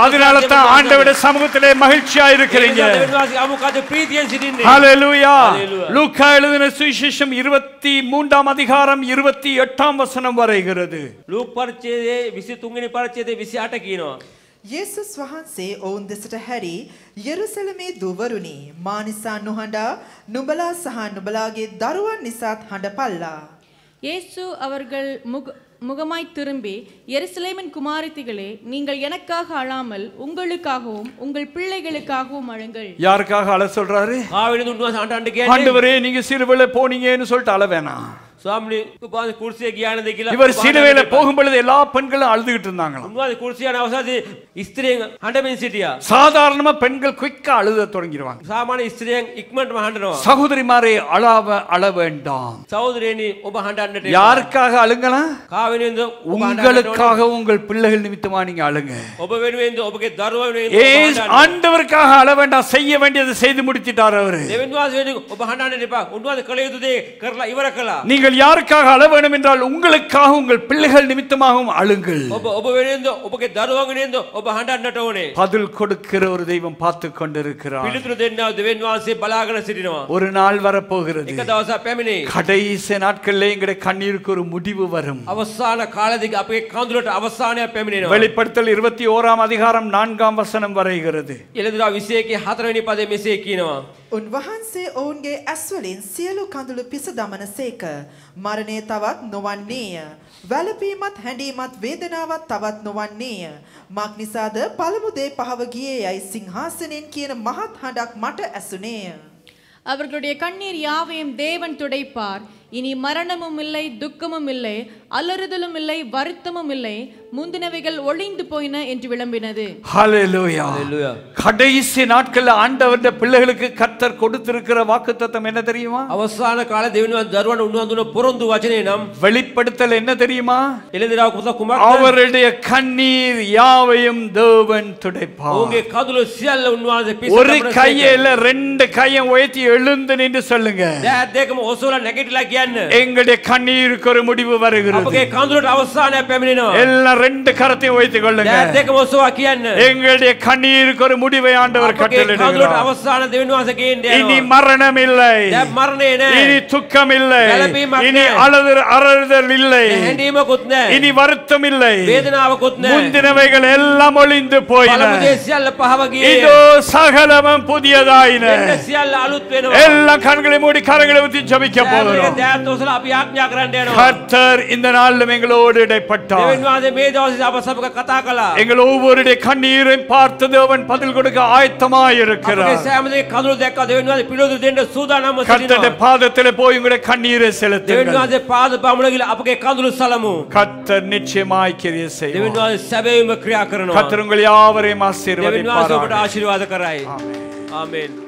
அதனால தான் ஆண்டவருடைய சமூகத்திலே மகிழ்ச்சியா இருக்கிறீங்க. දෙවියන් වහන්සේ අමුකාද ප්‍රීතියෙන් සිටින්නේ. ஹalleluya. லூக்கா எழுதின சுவிசேஷம் 23ஆம் அதிகாரம் 28ஆம் வசனம் வரைகிறது. ලූක් පරිච්ඡේදයේ 23 වෙනි පරිච්ඡේදයේ 28 කියනවා. යේසුස් වහන්සේ ඔවුන් දෙසට හැරි යෙරුසලමේ දුවරුනි මා නිසා නොහඬා නුඹලා සහ නුඹලාගේ දරුවන් නිසාත් හඬපල්ලා. இயேசு அவர்கள் முகமாய் திரும்பி எருசலேமின் குமாரத்திகளே நீங்கள் எனக்காக அழாமல் உங்களுக்காகவும் உங்கள் பிள்ளைகளுக்காகவும் அழுங்கள். யாருக்காக அழ சொல்றாரு? ආවෙන උන්වහන්සේ අඬන්න කියන්නේ ஆண்டவரே நீங்க சிலுவையில போனீங்கன்னு சொல்லிட்டு அழ வேணாம். ස්වාමීනි උපාසක කුර්සියේ ගියානද කියලා இவர் சிலுவையில போகும் பொழுது எல்லா பெண்களும் அழுதுகிட்டு இருந்தாங்களாம். උන්වහන්සේ කුර්සිය යන අවසානයේ ස්ත්‍රියෙන් හඬමින් සිටියා. சாதாரணமா பெண்கள் குயிக்கா அழுத தொடங்கிடுவாங்க. සාමාන්‍ය ස්ත්‍රියෙන් ඉක්මනටම හඬනවා. சகோதரிமாரே அழ வேண்டாம். සහෝදරයනි ඔබ හඬන්නට එපා. யாருக்காக அழுங்கலாம்? කා වෙනුවෙන්ද ඔබ உங்களுக்காக உங்கள் பிள்ளைகள் நிமித்தமா நீங்க அழுங்க. ඔබ වෙනුවෙන්ද ඔබගේ දරුවා වෙනුවෙන්ද ஆண்டவருக்காக அழ வேண்டாம். செய்ய வேண்டியதை செய்து முடிச்சிட்டார் அவரு. දෙවියන් වහන්සේ වෙනුවෙන් ඔබ හඬන්නට එපා. උන්වහන්සේ කළ යුතු දේ කරලා ඉවර කළා. நீங்கள் யாருக்காக அழ வேண்டும் என்றால் உங்களுக்காக உங்கள் பிள்ளைகள் நிமித்தமாகவும் அழுங்கள். ඔබ වෙනුවෙන්ද ඔබගේ දරුවා වෙනුවෙන්ද ඔබ හඬන්නට ඕනේ. பதில் கொடுக்கிற ஒரு தெய்வம் பார்த்து கொண்டிருக்கிறார். පිළිතුරු දෙන්නා දෙවියන් වහන්සේ බලාගෙන සිටිනවා. ஒரு நாள் வரப்போகிறது. එක දවසක් පැමිණේ. கடைசி நாட்களிலே எங்களுடைய கண்ணீருக்கு ஒரு முடிவு வரும். අවසාන කාලෙදී අපේ කඳුලට අවසානයක් පැමිණෙනවා. வெளிப்படுத்தல் 21 அதிகாரம் 4 வசனம் வரைகிறது. එළදෙනා 21 4 වෙනි පදයේ මෙසේ කියනවා. උන්වහන්සේ ඔවුන්ගේ ඇස්වලින් සියලු කඳුළු පිස දමනසේක. මරණය තවත් නොවන්නේය. වැළපීමත් හැඬීමත් වේදනාවත් තවත් නොවන්නේය. මක් නිසාද පළමු දේ පහව ගියේ යයි සිංහාසනයෙන් කියන මහත් හඬක් මට ඇසුනේය. அவர்களுடைய கண்ணீர் யாவையும் தேவன் துடைப்பார். இனி மரணமும் இல்லை, துக்கமும் இல்லை, அலறுதலும் இல்லை, வருத்தமும் இல்லை, முந்தினவைகள் ஒளிந்து போயின என்று விளம்பினது. ஹல்லேலூயா. ஹல்லேலூயா. கடைசி நாட்களில் ஆண்டவருடைய பிள்ளைகளுக்கு கர்த்தர் கொடுத்திருக்கிற வாக்குத்தத்தம் என்ன தெரியுமா? අවසාන කාලේ දෙවියන් වහන්සේ දරුවන් උන්වහන්සේ පොරොන්දු වචනේ නම් வெளிப்படுத்தல் என்ன தெரியுமா? එළදෙනා කුමක්ද? அவருடைய கண்ணீர் யாவையும் தேவன் துடைப்பார். ඔවුන්ගේ කඳුළු සියල්ල උන්වහන්සේ පිස ஒரு கையில ரெண்டு கையும் உயர்த்தி எழுந்து நின்று சொல்லுங்க. දැත් දෙකම ඔසවලා නැගිටලා කියන්න. எங்களுடைய கண்ணீருக்கு ஒரு முடிவு வருகிறது. අපගේ කඳුළට අවසානයක් පැමිණෙනවා. எல்லாம் ரெண்டு கரத்தையும் உயர்த்தி கொள்ளுங்க. දැත් දෙකම ඔසවා කියන්න. எங்களுடைய கண்ணீருக்கு ஒரு முடிவை ஆண்டவர் අපගේ කඳුළට கட்டளையிடுகிறார். අවසාන දෙවියන් වහන්සේ කියන්නේ இனி மரணம் இல்லை, දැන් මරණේ නැහැ. இனி துக்கம் இல்லை, වැළපීමක් இனி නැහැ. அலறுதல் இல்லை, හැඬීමකුත් නැහැ. இனி வருத்தம் இல்லை, වේදනාවකුත් නැහැ. முந்தினவைகள் எல்லாம் ஒளிந்து போயின. පළමු දේ සියල්ල පහව ගියේ. இதோ சகலமும் புதியதாயின. මෙන්න සියල්ල අලුත් වෙනවා. எல்லா கண்களை மூடி கரங்களை ஊத்தி ஜெபிக்க போகிறோம். දැත් ඔසලා අපි ආඥා කරන්න යනවා. கர்த்தர் இந்த நாளிலும் எங்களோடு இடைப்பட்டார். දෙවියන් වහන්සේ මේ දවසේ අප සමග කතා කළා. எங்கள் ஒவ்வொருடைய கண்ணீரையும் பார்த்து தேவன் பதில் கொடுக்க ஆயத்தமாய் අපගේ இருக்கிறார். සෑම දෙයක් කඳුළු දැක්කා. දෙවියන් වහන්සේ පිළිතුරු දෙන්න සූදානම්ව கர்த்தருடைய සිටිනවා. பாதத்திலே போய் உங்களுடைய கண்ணீரை දෙවියන් செலுத்துங்கள். වහන්සේ පාද පමුණ ගිහලා අපගේ කඳුළු සලමු. கர்த்தர் நிச்சயமாய் கிரியை දෙවියන් செய்வார். වහන්සේ සැබෑම ක්‍රියා කරනවා. கர்த்தர் உங்கள் யாவரையும் දෙවියන් වහන්සේ ඔබට ஆசீர்வதிப்பார். ආශිර්වාද කරයි. ஆமென். ආමේන්.